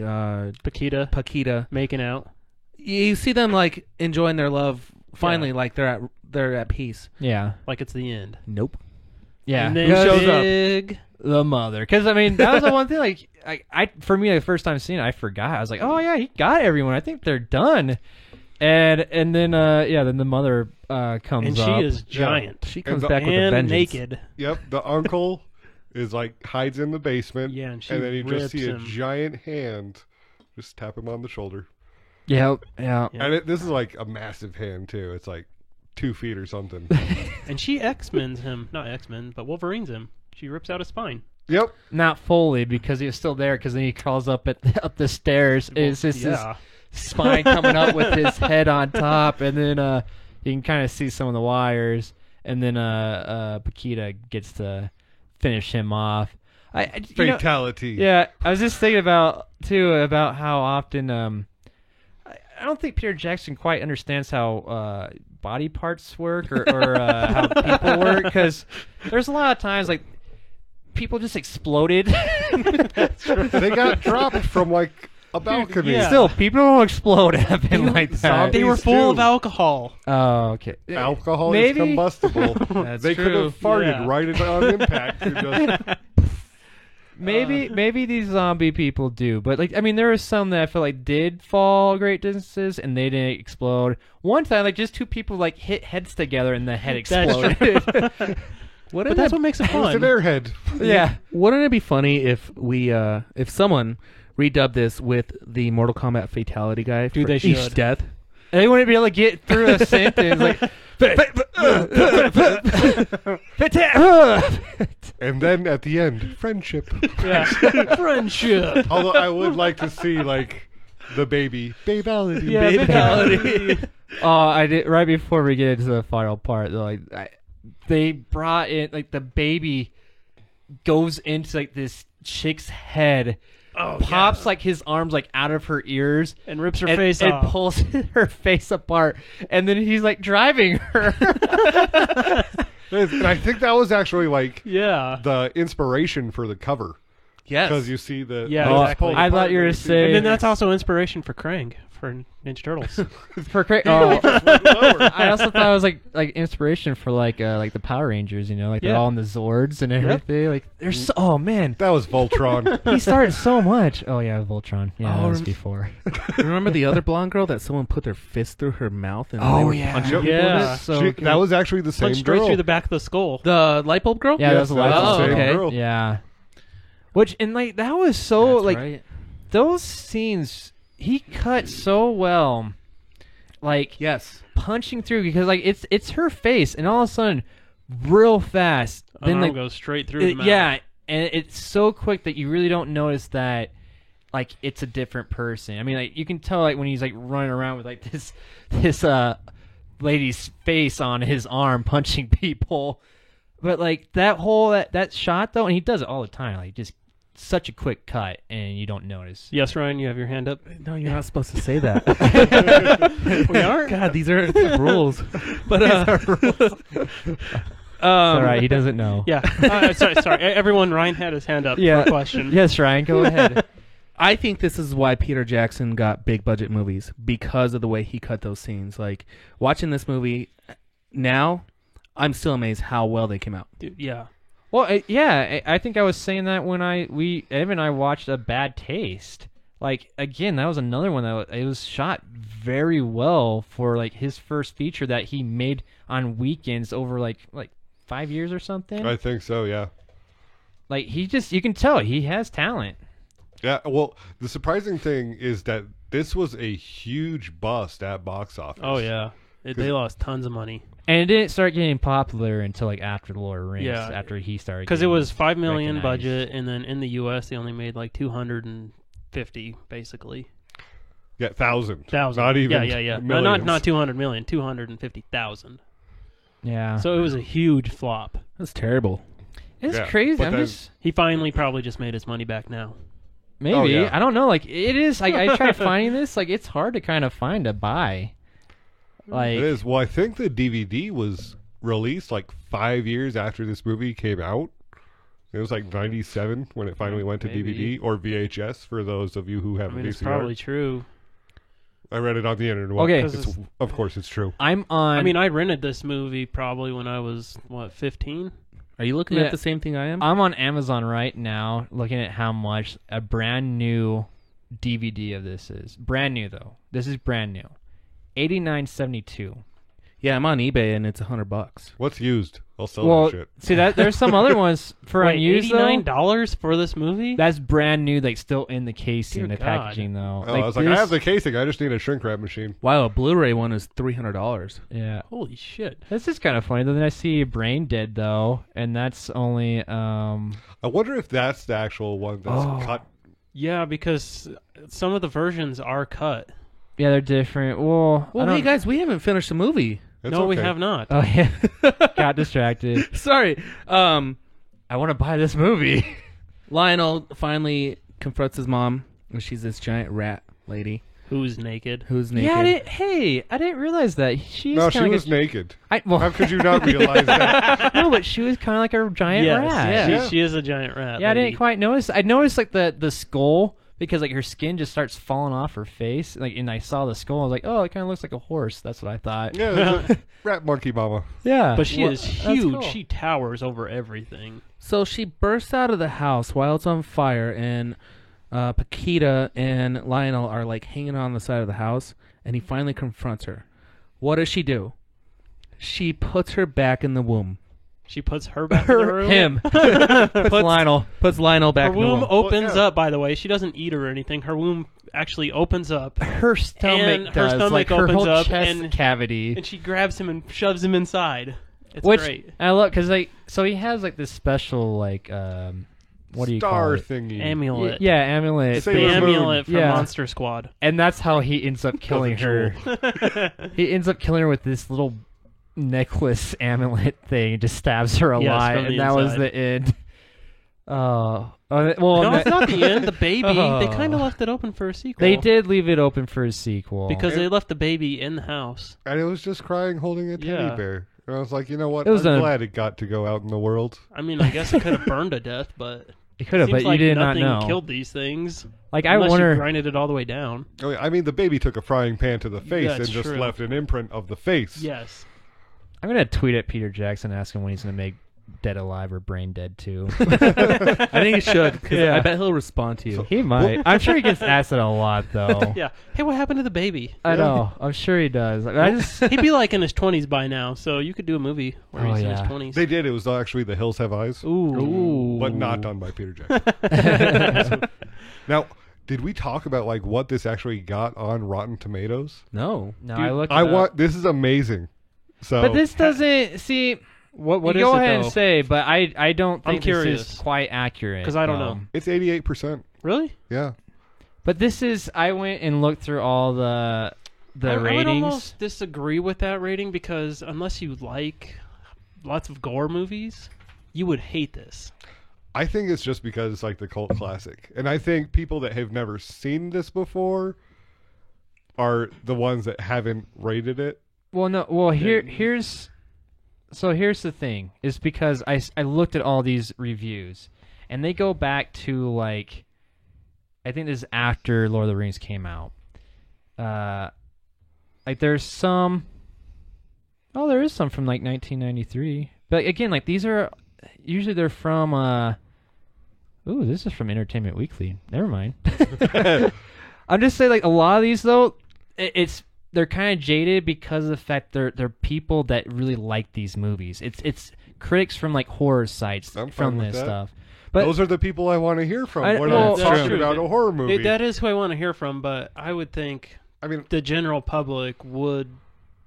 Paquita Paquita. making out. You see them like enjoying their love. Finally, like they're at peace. Yeah, like it's the end. Nope. yeah. And then Because shows up. big. the mother. Because I mean, that was the one thing. Like, I for me, the first time seeing it, I forgot. I was like, oh yeah, he got everyone. I think they're done. And then then the mother comes And up. she is giant. She comes the- back with a And vengeance. naked. Yep. The uncle is like hides in the basement. Yeah, and she then you just see rips a him. giant hand just tap him on the shoulder. Yeah. Yeah. And this is like a massive hand too. It's like 2 feet or something. And she X-Men's him. Not X-Men, but Wolverine's him. She rips out his spine. Yep. Not fully because he was still there. Because then he crawls up up the stairs. It's just yeah. his spine coming up with his head on top, and then you can kind of see some of the wires, and then Paquita gets to finish him off. You know, Fatality. yeah, I was just thinking about how often I don't think Peter Jackson quite understands how body parts work or how people work, because there's a lot of times like people just exploded. They got dropped from like a balcony. Yeah. Still, people don't explode happen like that. zombies They were full of too. alcohol. Oh, okay. Alcohol Maybe- is combustible. That's They could true. have farted Yeah. right on impact. And just, Maybe these zombie people do, but like I mean, there were some that I feel like did fall great distances and they didn't explode. One time, like just two people like hit heads together and the head That's exploded. Wouldn't But that's it, what makes it it was an fun. airhead. yeah. wouldn't it be funny if we if someone redubbed this with the Mortal Kombat fatality guy Dude, for they each should. death? They wouldn't be able to get through a sentence like. And then at the end, friendship. Yeah. Friendship. Although I would like to see like the babality. Yeah, Fatality. I did right before we get into the final part. They brought in like the baby goes into like this chick's head, pops like his arms like out of her ears, And rips her and, face and off. pulls her face apart, and then he's like driving her. And I think that was actually like Yeah. the inspiration for the cover. Yes. Because you see the Yeah, it's exactly. pulled I apart thought you were and see- saying- And then that's also inspiration for Krang for Ninja Turtles. For I also thought it was like inspiration for like the Power Rangers, you know, like they're Yeah. all in the Zords and everything. Like there's so, oh man, That was Voltron. he started so much. Oh yeah, Voltron. Yeah, Oh, that was rem- before. Remember the other blonde girl that someone put their fist through her mouth and Oh, they were yeah. punching Yep. people with Yeah. it? So She- good. that was actually the same Punched straight girl. through the back of the skull. The light bulb girl? Yeah, that was Yes, a light that was bulb. the same Okay. girl. Yeah. Which and like that was so That's like right. those scenes he cut so well, like Yes. punching through because like it's her face and all of a sudden real fast An then arm like goes straight through the mouth. yeah, and it's so quick that you really don't notice that like it's a different person. I mean, like you can tell like when he's like running around with like this lady's face on his arm punching people, but like that shot though, and he does it all the time. Like just such a quick cut, and you don't notice. Yes, Ryan, you have your hand up. No, you're not supposed to say that. We aren't? God, these are rules. But All right, he doesn't know. Yeah. Sorry. Everyone, Ryan had his hand up Yeah. for a question. Yes, Ryan, go ahead. I think this is why Peter Jackson got big budget movies, because of the way he cut those scenes. Like watching this movie now, I'm still amazed how well they came out. Dude, yeah. Well, I think I was saying that when Evan and I watched A Bad Taste. Like again, that was another one that it was shot very well for like his first feature that he made on weekends over like 5 years or something. I think so, yeah. Like you can tell he has talent. Yeah, well, the surprising thing is that this was a huge bust at box office. Oh, yeah. They lost tons of money. And it didn't start getting popular until like after the Lord of the Rings. Yeah. After he started. Because it getting was $5 million recognized. budget, and then in the U.S. they only made like 250, basically. Yeah, thousand. Thousand. Not even Yeah. No, millions. not 200 million, 250,000. Yeah. So it was a huge flop. That's terrible. it's Yeah, crazy. but I'm then- just He finally probably just made his money back now. maybe Oh, yeah. I don't know. Like it is. Like I tried finding this. Like it's hard to kind of find a buy. Like It is. Well, I think the DVD was released like 5 years after this movie came out. It was like 97 when it finally went to Maybe. DVD or VHS for those of you who have I mean, a it's VCR. probably true. I read it on the internet. Okay. Of course it's true. I'm on. I mean, I rented this movie probably when I was, 15? Are you looking Yeah. at the same thing I am? I'm on Amazon right now looking at how much a brand new DVD of this is. Brand new though. This is brand new. $89.72. Yeah, I'm on eBay and it's $100. What's used? I'll sell Well, that shit. see that there's some other ones for Wait, unused though. $89 for this movie? That's brand new, like still in the casing, Dear the God. packaging though. Oh, I was like, I this- have the casing. I just need a shrink wrap machine. Wow, a Blu-ray one is $300. Yeah. Holy shit. This is kind of funny. Then I see Brain Dead though, and that's only I wonder if that's the actual one that's Oh. cut. Yeah, because some of the versions are cut. yeah, they're different. Well, I Well, hey don't- guys, we haven't finished the movie. It's No, we okay. have not. Oh yeah, got distracted. Sorry. I want to buy this movie. Lionel finally confronts his mom, and she's this giant rat lady Who's naked? who's naked. Yeah, I didn't realize that. She's No, she kinda was like naked. well, How could you not realize that? no, but she was kind of like a giant Yes, rat. Yeah. She is a giant rat. Yeah, I lady. didn't quite notice. I noticed like the skull because like her skin just starts falling off her face. Like, and I saw the skull. I was like, oh, it kind of looks like a horse. That's what I thought. Yeah, it's a rat monkey mama. Yeah. But she is That's huge. cool. She towers over everything. So she bursts out of the house while it's on fire, and Paquita and Lionel are like hanging on the side of the house, and he finally confronts her. What does she do? She puts her back in the womb. She puts her back in the room. Him. Puts Lionel back Her in the womb womb. opens yeah. up, by the way. She doesn't eat her or anything. Her womb actually opens up, Her stomach And her does. stomach like her opens whole up chest and- cavity. and she grabs him and shoves him inside. It's Which great. I love because like so he has like this special like what do you call Star it? thingy. Amulet. Yeah, amulet. The Sailor Moon. amulet from Yeah. Monster Squad. And that's how he ends up killing her. He ends up killing her with this little necklace amulet thing. Just stabs her Yes, alive, from the and that was inside. the end. Well, No, it's not the end. The baby. They Oh. kind of left it open for a sequel. They did leave it open for a sequel because they left the baby in the house. And it was just crying holding a teddy Yeah. bear. And I was like, you know what? It was I'm a- glad it got to go out in the world. I mean, I guess it could have burned to death, but You could have, seems but like you did not nothing know. killed these things. Like I Unless you wonder. grinded it all the way down. I mean, the baby took a frying pan to the face That's and just true. left an imprint of the face. Yes. I'm gonna tweet at Peter Jackson asking when he's gonna make Dead Alive or Brain Dead 2. I think he should, because Yeah. I bet he'll respond to you. He might. I'm sure he gets asked it a lot though. Yeah. Hey, what happened to the baby? I know. I'm sure he does. Like, I just. He'd be like in his 20s by now, so you could do a movie where Oh, he's in yeah. his 20s. They did. It was actually The Hills Have Eyes, Ooh. but not done by Peter Jackson. Now, did we talk about like what this actually got on Rotten Tomatoes? No. No, Dude, I looked. I it up. want. This is amazing. So, But this doesn't see. What you is go it, ahead though? and say, but I don't I'm think this curious. is quite accurate 'Cause I don't know. it's 88%. Really? Yeah. But this is. I went and looked through all the I would ratings. almost disagree with that rating because unless you like lots of gore movies, you would hate this. I think it's just because it's like the cult classic. And I think people that have never seen this before are the ones that haven't rated it. Well, no. Well, here's. So here's the thing: is because I looked at all these reviews, and they go back to like, I think this is after Lord of the Rings came out. Like there's some. Oh, there is some from like 1993, but again, like these are usually they're from. Ooh, this is from Entertainment Weekly. Never mind. I'm just saying, like a lot of these though, it's they're kind of jaded because of the fact they're people that really like these movies. It's critics from like horror sites I'm fine from with this that. stuff. But Those are the people I want to hear from when well, I'm that's talking true. about a horror movie. That is who I want to hear from, but I would think I mean, the general public would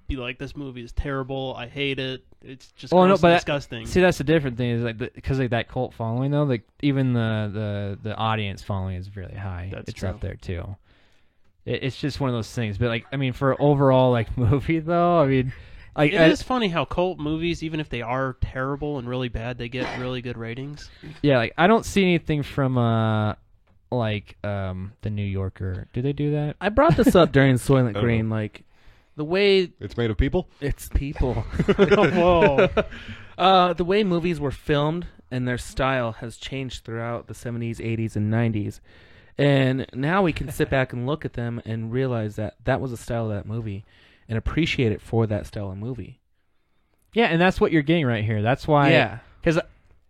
be like, "This movie is terrible. I hate it. It's just Well, no, gross but and that- disgusting." see, that's the different thing is like because of that cult following though, like even the audience following is really high. That's it's true. up there too. It's just one of those things. But like I mean, for overall like movie though, I mean, like It is funny how cult movies, even if they are terrible and really bad, they get really good ratings. yeah, like I don't see anything from like the New Yorker. Do they do that? I brought this up during Soylent Oh. Green. Like, the way it's made of people. it's people. Whoa. The way movies were filmed and their style has changed throughout the 70s, 80s, and 90s. And now we can sit back and look at them and realize that that was the style of that movie and appreciate it for that style of movie. Yeah, and that's what you're getting right here. That's why. Yeah. Because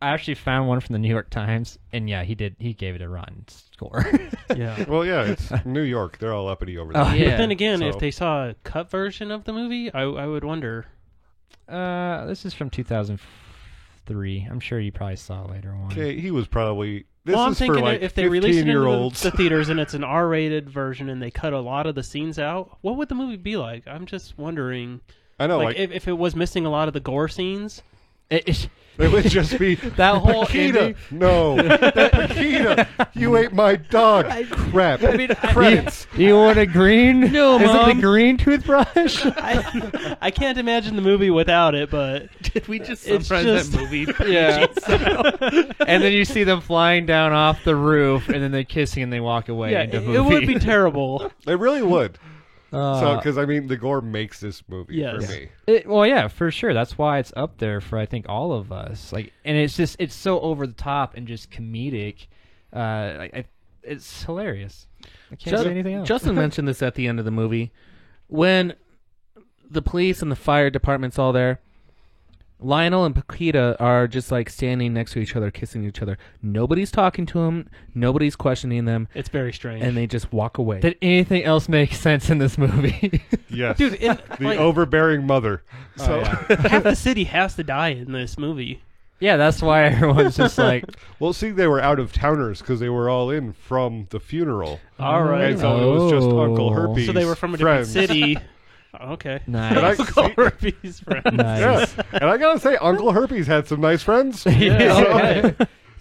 I actually found one from the New York Times, and yeah, he gave it a rotten score. Yeah. Well, yeah, it's New York. They're all uppity over there. Oh, Yeah. But then again, So- if they saw a cut version of the movie, I would wonder. This is from 2003. I'm sure you probably saw a later one. Okay, he was probably. This Well, I'm is thinking for like if they release it into year-olds. the theaters and it's an R-rated version and they cut a lot of the scenes out, what would the movie be like? I'm just wondering. I know, like like if it was missing a lot of the gore scenes. It would just be that whole Paquita. ending- No, Paquita, you ate my dog. Crap. Credits. Do you want a green? No, Is it Mom. the green toothbrush? I can't imagine the movie without it, but Did we just It's summarize just- that movie? Yeah. And then you see them flying down off the roof, and then they're kissing, and they walk away. yeah, into it movie. would be terrible. They really would. So, Uh, because I mean, the gore makes this movie Yes. for me. well, yeah, for sure. That's why it's up there for I think all of us. Like, and it's so over the top and just comedic. it's hilarious. I can't say anything else. Justin mentioned this at the end of the movie. When the police and the fire department's all there, Lionel and Paquita are just like standing next to each other, kissing each other. Nobody's talking to them. Nobody's questioning them. It's very strange. And they just walk away. Did anything else make sense in this movie? Yes. Dude, the overbearing mother. So half the city has to die in this movie. Yeah, that's why everyone's just like, well, see, they were out of towners because they were all in from the funeral. All right. And so it was just Uncle Oh. Herpes. So they were from a different city. Okay. nice. Uncle Herpes friends. Nice. Yeah. And I gotta say, Uncle Herpes had some nice friends. Yeah.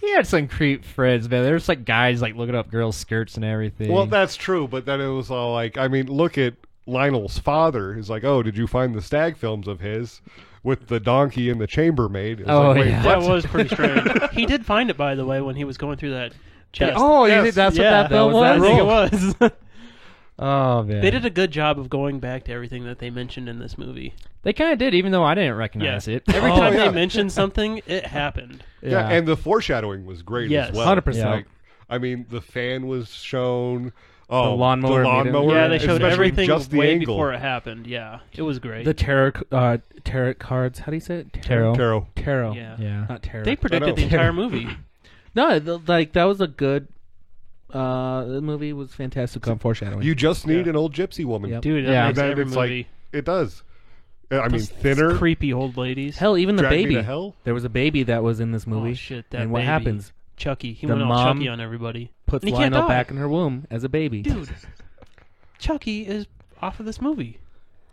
He had some creep friends, man. There's like guys like looking up girls' skirts and everything. Well, that's true, but then it was all like, I mean, look at Lionel's father. He's like, oh, did you find the stag films of his with the donkey and the chambermaid? It's Oh, like, wait, yeah. what? That was pretty strange. He did find it, by the way, when he was going through that chest. Oh, you Yes. think that's yeah, what that film I was? think it was. Oh man, They did a good job of going back to everything that they mentioned in this movie. They kind of did, even though I didn't recognize it. Every Oh, time yeah. they mentioned something, it happened. Yeah, and the foreshadowing was great Yes. as well. 100%. Yeah. Like, I mean, the fan was shown. Oh, The lawnmower made it- Yeah, they showed especially everything just the way angle. before it happened. Yeah, it was great. The tarot cards. How do you say it? Tarot. Tarot. Yeah. Yeah. Not tarot. They I predicted know. the entire movie. No, like that was a good. The movie was fantastic on foreshadowing. You just need Yeah. an old gypsy woman. Yep. Dude, that Yeah. makes And then every it's movie. like, it does. I mean, Those thinner. creepy old ladies. Hell, even the Drag Me baby. to Hell? There was a baby that was in this movie. Oh shit! That and what baby. happens? Chucky. He The went all mom Chucky on everybody. Puts And he can't Lionel die. back in her womb as a baby. Dude, Chucky is off of this movie.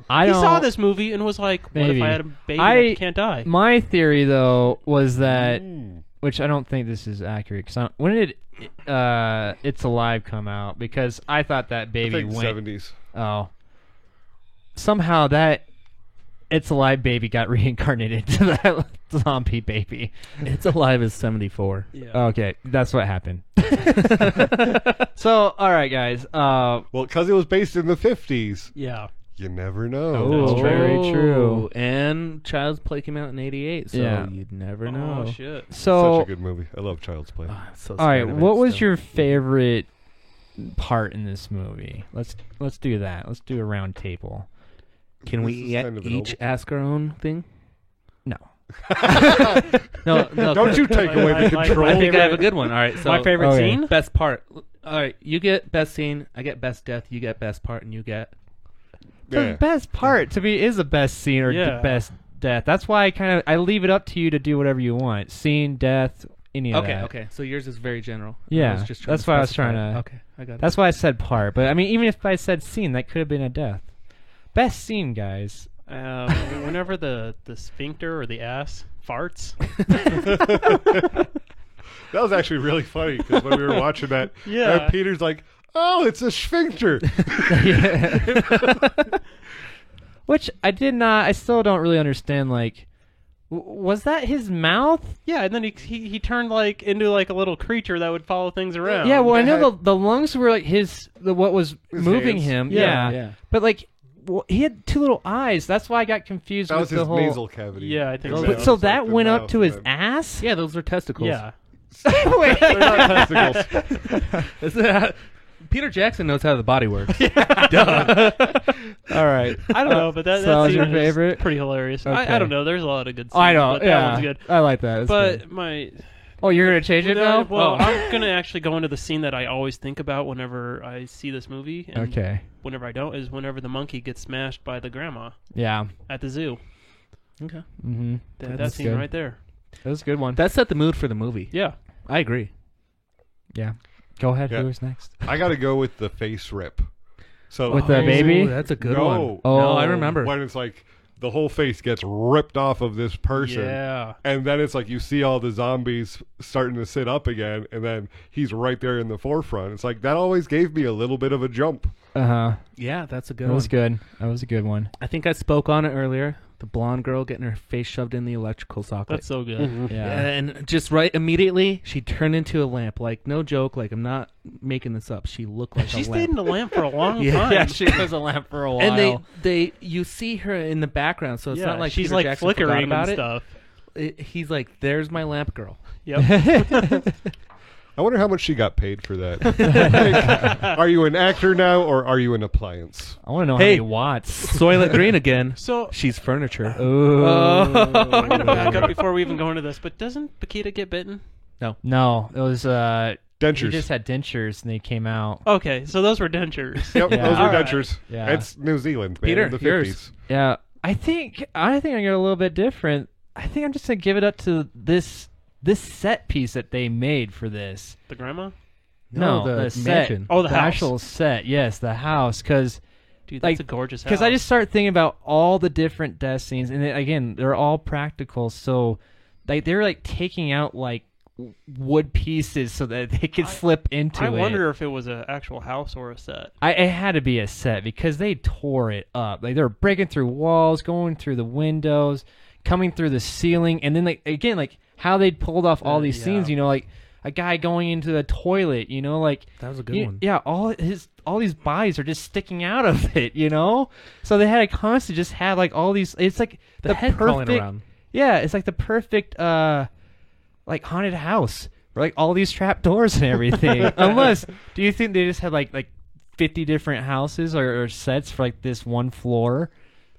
I He don't. saw this movie and was like, "What if Maybe. I had a baby I- that can't die?" My theory though was that, Mm. which I don't think this is accurate. Cause when did It's Alive come out? Because I thought that I baby think went. 70s. Oh. Somehow that It's Alive baby got reincarnated into that zombie baby. It's Alive is 74. Yeah. Okay, that's what happened. So, all right, guys. Well, because it was based in the 50s. Yeah. You never know. Oh. That's very true. And Child's Play came out in 88, so Yeah. you'd never know. Oh shit. So, Such a good movie. I love Child's Play. Ah, I'm so all right, scared of it what was still. your favorite part in this movie? Let's do that. Let's do a round table. Can we This is kind of an each oval. ask our own thing? No. No, Don't you take away the My- control. I think I have a favorite- good one. All right, so My favorite okay. scene? best part. All right, you get best scene. I get best death. You get best part, and you get. The best part to me is the best scene or Yeah. the best death. That's why I leave it up to you to do whatever you want. Scene, death, any of Okay, that. okay. So yours is very general. Yeah, I was just trying that's to why I was specify trying it. to- Okay, I got it. That's why I said part. But I mean, even if I said scene, that could have been a death. Best scene, guys. Whenever the sphincter or the ass farts. That was actually really funny because when we were watching that, Yeah. Peter's like, "Oh, it's a sphincter." Which I still don't really understand. Like, was that his mouth? Yeah, and then he turned like into like a little creature that would follow things around. Yeah, well, I they know had- the lungs were like what was His moving hands. him. Yeah, Yeah. yeah. But like, he had two little eyes. That's why I got confused That with was the his whole. nasal cavity. Yeah, I think His so. But, mouth so was that like the went up mouth to his and- ass. Yeah, those are testicles. Yeah. Wait. They're not testicles. Peter Jackson knows how the body works. All right. I don't know, but that So that was scene your is favorite? pretty hilarious. Okay. I don't know. There's a lot of good scenes. I know. But Yeah, that one's good. I like that. That's But good. my Oh, you're gonna change it now? well, Oh. I'm gonna actually go into the scene that I always think about whenever I see this movie. And Okay. Whenever I don't, is whenever the monkey gets smashed by the grandma Yeah. at the zoo. Okay. Mm-hmm. That That's scene good. right there. That was a good one. That set the mood for the movie. Yeah. I agree. Yeah. Go ahead. Yeah. Who's next? I got to go with the face rip. So With the baby? That's a good No. one. Oh. No, I remember. when it's like the whole face gets ripped off of this person. Yeah. And then it's like you see all the zombies starting to sit up again, and then he's right there in the forefront. It's like that always gave me a little bit of a jump. Uh huh. Yeah, that's a good That one. was good. That was a good one. I think I spoke on it earlier. The blonde girl getting her face shoved in the electrical socket. That's so good. Yeah. And just right immediately, she turned into a lamp. Like, no joke. Like, I'm not making this up. She looked like She a stayed lamp. in the lamp for a long Yeah. time. Yeah, she was a lamp for a while. And you see her in the background, so it's Yeah, not like she's Peter like Jackson forgot flickering about and it. stuff. He's like, "There's my lamp girl." Yep. I wonder how much she got paid for that. Like, are you an actor now, or are you an appliance? I want to know Hey. how many watts. Soylent Green again. So She's furniture. Ooh. I'm gonna back up before we even go into this. But doesn't Paquita get bitten? No, it was He Dentures. just had dentures and they came out. Okay, so those were dentures. Yep, Yeah. those are All right. dentures. Yeah. It's New Zealand, man, Peter, in the 50s. yours. Yeah, I think I'm gonna go a little bit different. I think I'm just gonna give it up to this set piece that they made for this. The grandma? No, the set. mansion. Oh, the house. actual set. Yes, the house. Because Dude, Like, that's a gorgeous house. Because I just started thinking about all the different death scenes, and again, they're all practical. So, like, they're like taking out like wood pieces so that they could slip into I it. wonder if it was an actual house or a set. It had to be a set because they tore it up. Like they were breaking through walls, going through the windows, coming through the ceiling, and then like again, like how they pulled off all these yeah. scenes. You know, like a guy going into the toilet. You know, like That was a good one. Yeah, all these bodies are just sticking out of it. You know, so they had to constantly just have like all these. It's like The head crawling perfect. around. Yeah, it's like the perfect like haunted house, where, like all these trap doors and everything. Unless, do you think they just had like 50 different houses or sets for like this one floor?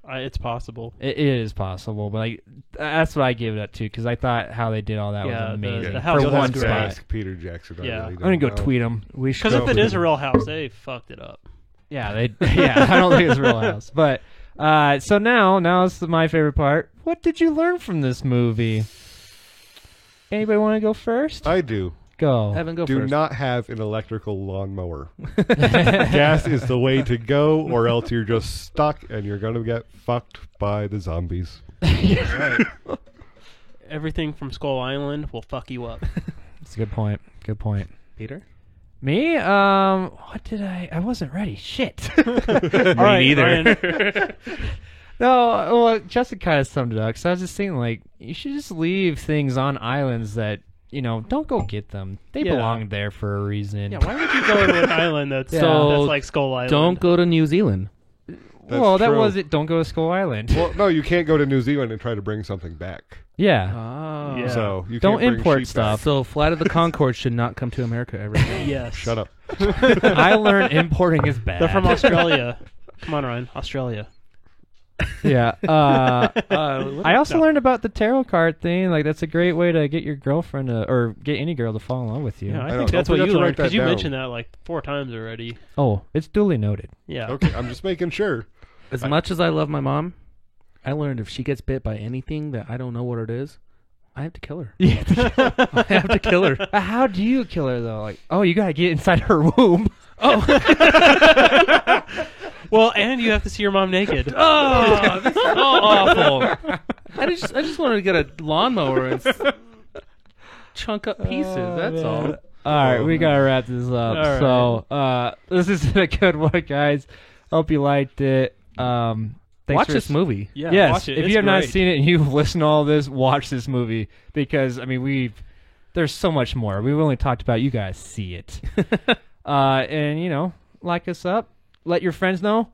It's possible. It is possible, but like that's what I gave it up to because I thought how they did all that Yeah, was amazing. the house for was one great. spot. Ask Peter Jackson. I Yeah. really I'm gonna don't go know. tweet them. We should Because if go it for is the- a real house, they fucked it up. Yeah, I don't think it's a real house. But so now is my favorite part. What did you learn from this movie? Anybody want to go first? I do. Go. Evan, go Do first. not have an electrical lawnmower. Gas is the way to go, or else you're just stuck and you're gonna get fucked by the zombies. Everything from Skull Island will fuck you up. That's a good point. Good point. Peter? Me? What did I wasn't ready. Shit. All right, neither. Ryan. No, well, Justin kind of summed it up. Because I was just thinking, like, you should just leave things on islands that, you know, don't go get them. They Yeah. belong there for a reason. Yeah, why would you go to an island that's, So, that's like Skull Island? Don't go to New Zealand. well, that true. was it. Don't go to Skull Island. Well, no, you can't go to New Zealand and try to bring something back. Yeah. Oh. Yeah. So you Don't can't bring import sheep stuff. back. So Flight of the Conchords should not come to America ever again. Yes. Shut up. I learned importing is bad. They're from Australia. Come on, Ryan. Australia. Yeah. I also No. learned about the tarot card thing. Like, that's a great way to get your girlfriend or get any girl to fall in love with you. Yeah, I know. think that's Don't what forget you to learned write that because you down. mentioned that like 4 times already. Oh, it's duly noted. Yeah. Okay, I'm just making sure. As much as I love my mom, I learned if she gets bit by anything that I don't know what it is, I have to kill her. Yeah. I have to kill her. How do you kill her though? Like, oh, you gotta get inside her womb. Well, and you have to see your mom naked. Oh, this is so awful. I just wanted to get a lawnmower and chunk up pieces. That's all. All right, we gotta wrap this up. All So, this is a good one, guys. Hope you liked it. Thanks Watch for this movie. Yeah. Yes, Watch it. if It's you have not great. seen it and you've listened to all this, watch this movie because I mean there's so much more. We've only talked about you guys see it. And you know, like us up, let your friends know.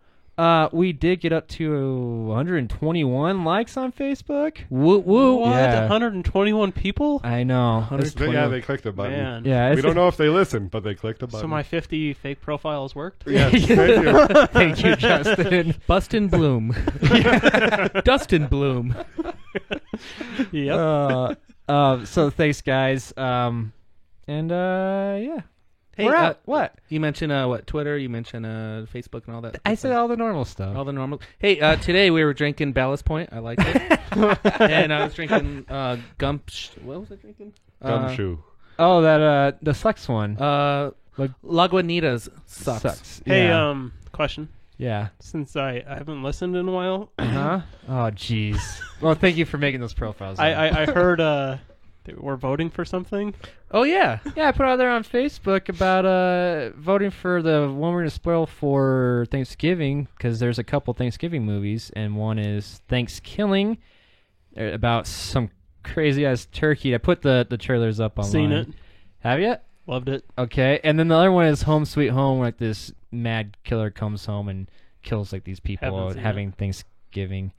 We did get up to 121 likes on Facebook. Woo woo. What? Yeah. 121 people? I know. Yeah, they clicked a button. Man. Yeah, We don't know if they listen, but they clicked a button. So my 50 fake profiles worked? Yes, thank you. Thank you, Justin. Bustin' Bloom. Dustin Bloom. Yep. So thanks, guys. And yeah. Hey, We're out. What? You mentioned what Twitter? You mentioned Facebook and all that. I said all the normal stuff. all the normal. Hey, today we were drinking Ballast Point. I liked it. And I was drinking What was I drinking? Gumshoe. Oh, that the Flex one. Lagunitas sucks. Hey, Yeah. question. Yeah. Since I haven't listened in a while, Huh? Oh, jeez. Well, thank you for making those profiles. I heard that we're voting for something. Oh yeah. Yeah, I put out there on Facebook about voting for the one we're gonna spoil for Thanksgiving because there's a couple Thanksgiving movies and one is Thanksgiving about some crazy ass turkey. I put the trailers up online. Seen it. Have you? Loved it. Okay, and then the other one is Home Sweet Home, where like this mad killer comes home and kills like these people Haven't seen having Thanksgiving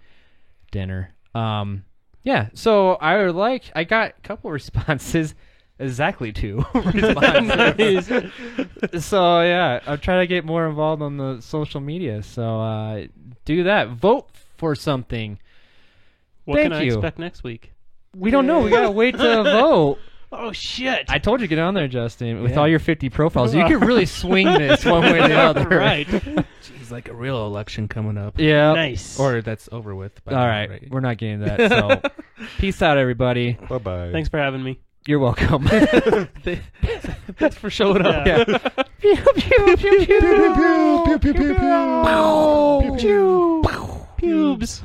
dinner. Yeah, so I got a couple responses. exactly 2 responses. Nice. So yeah, I'm trying to get more involved on the social media. So do that. Vote for something. What Thank can I you. expect next week? We don't know. We gotta wait to vote. Oh shit! I told you get on there, Justin, with Yeah. all your 50 profiles. You can really swing this one way or the other. Right. Jeez, like a real election coming up. Yeah. Nice. Or that's over with. By All now, right. We're not getting that. So peace out, everybody. Bye bye. Thanks for having me. You're welcome. Thanks for showing up. Yeah. Pew, pew, pew, pew, Pew, pew, pew, pew, pew. pew. Pubes.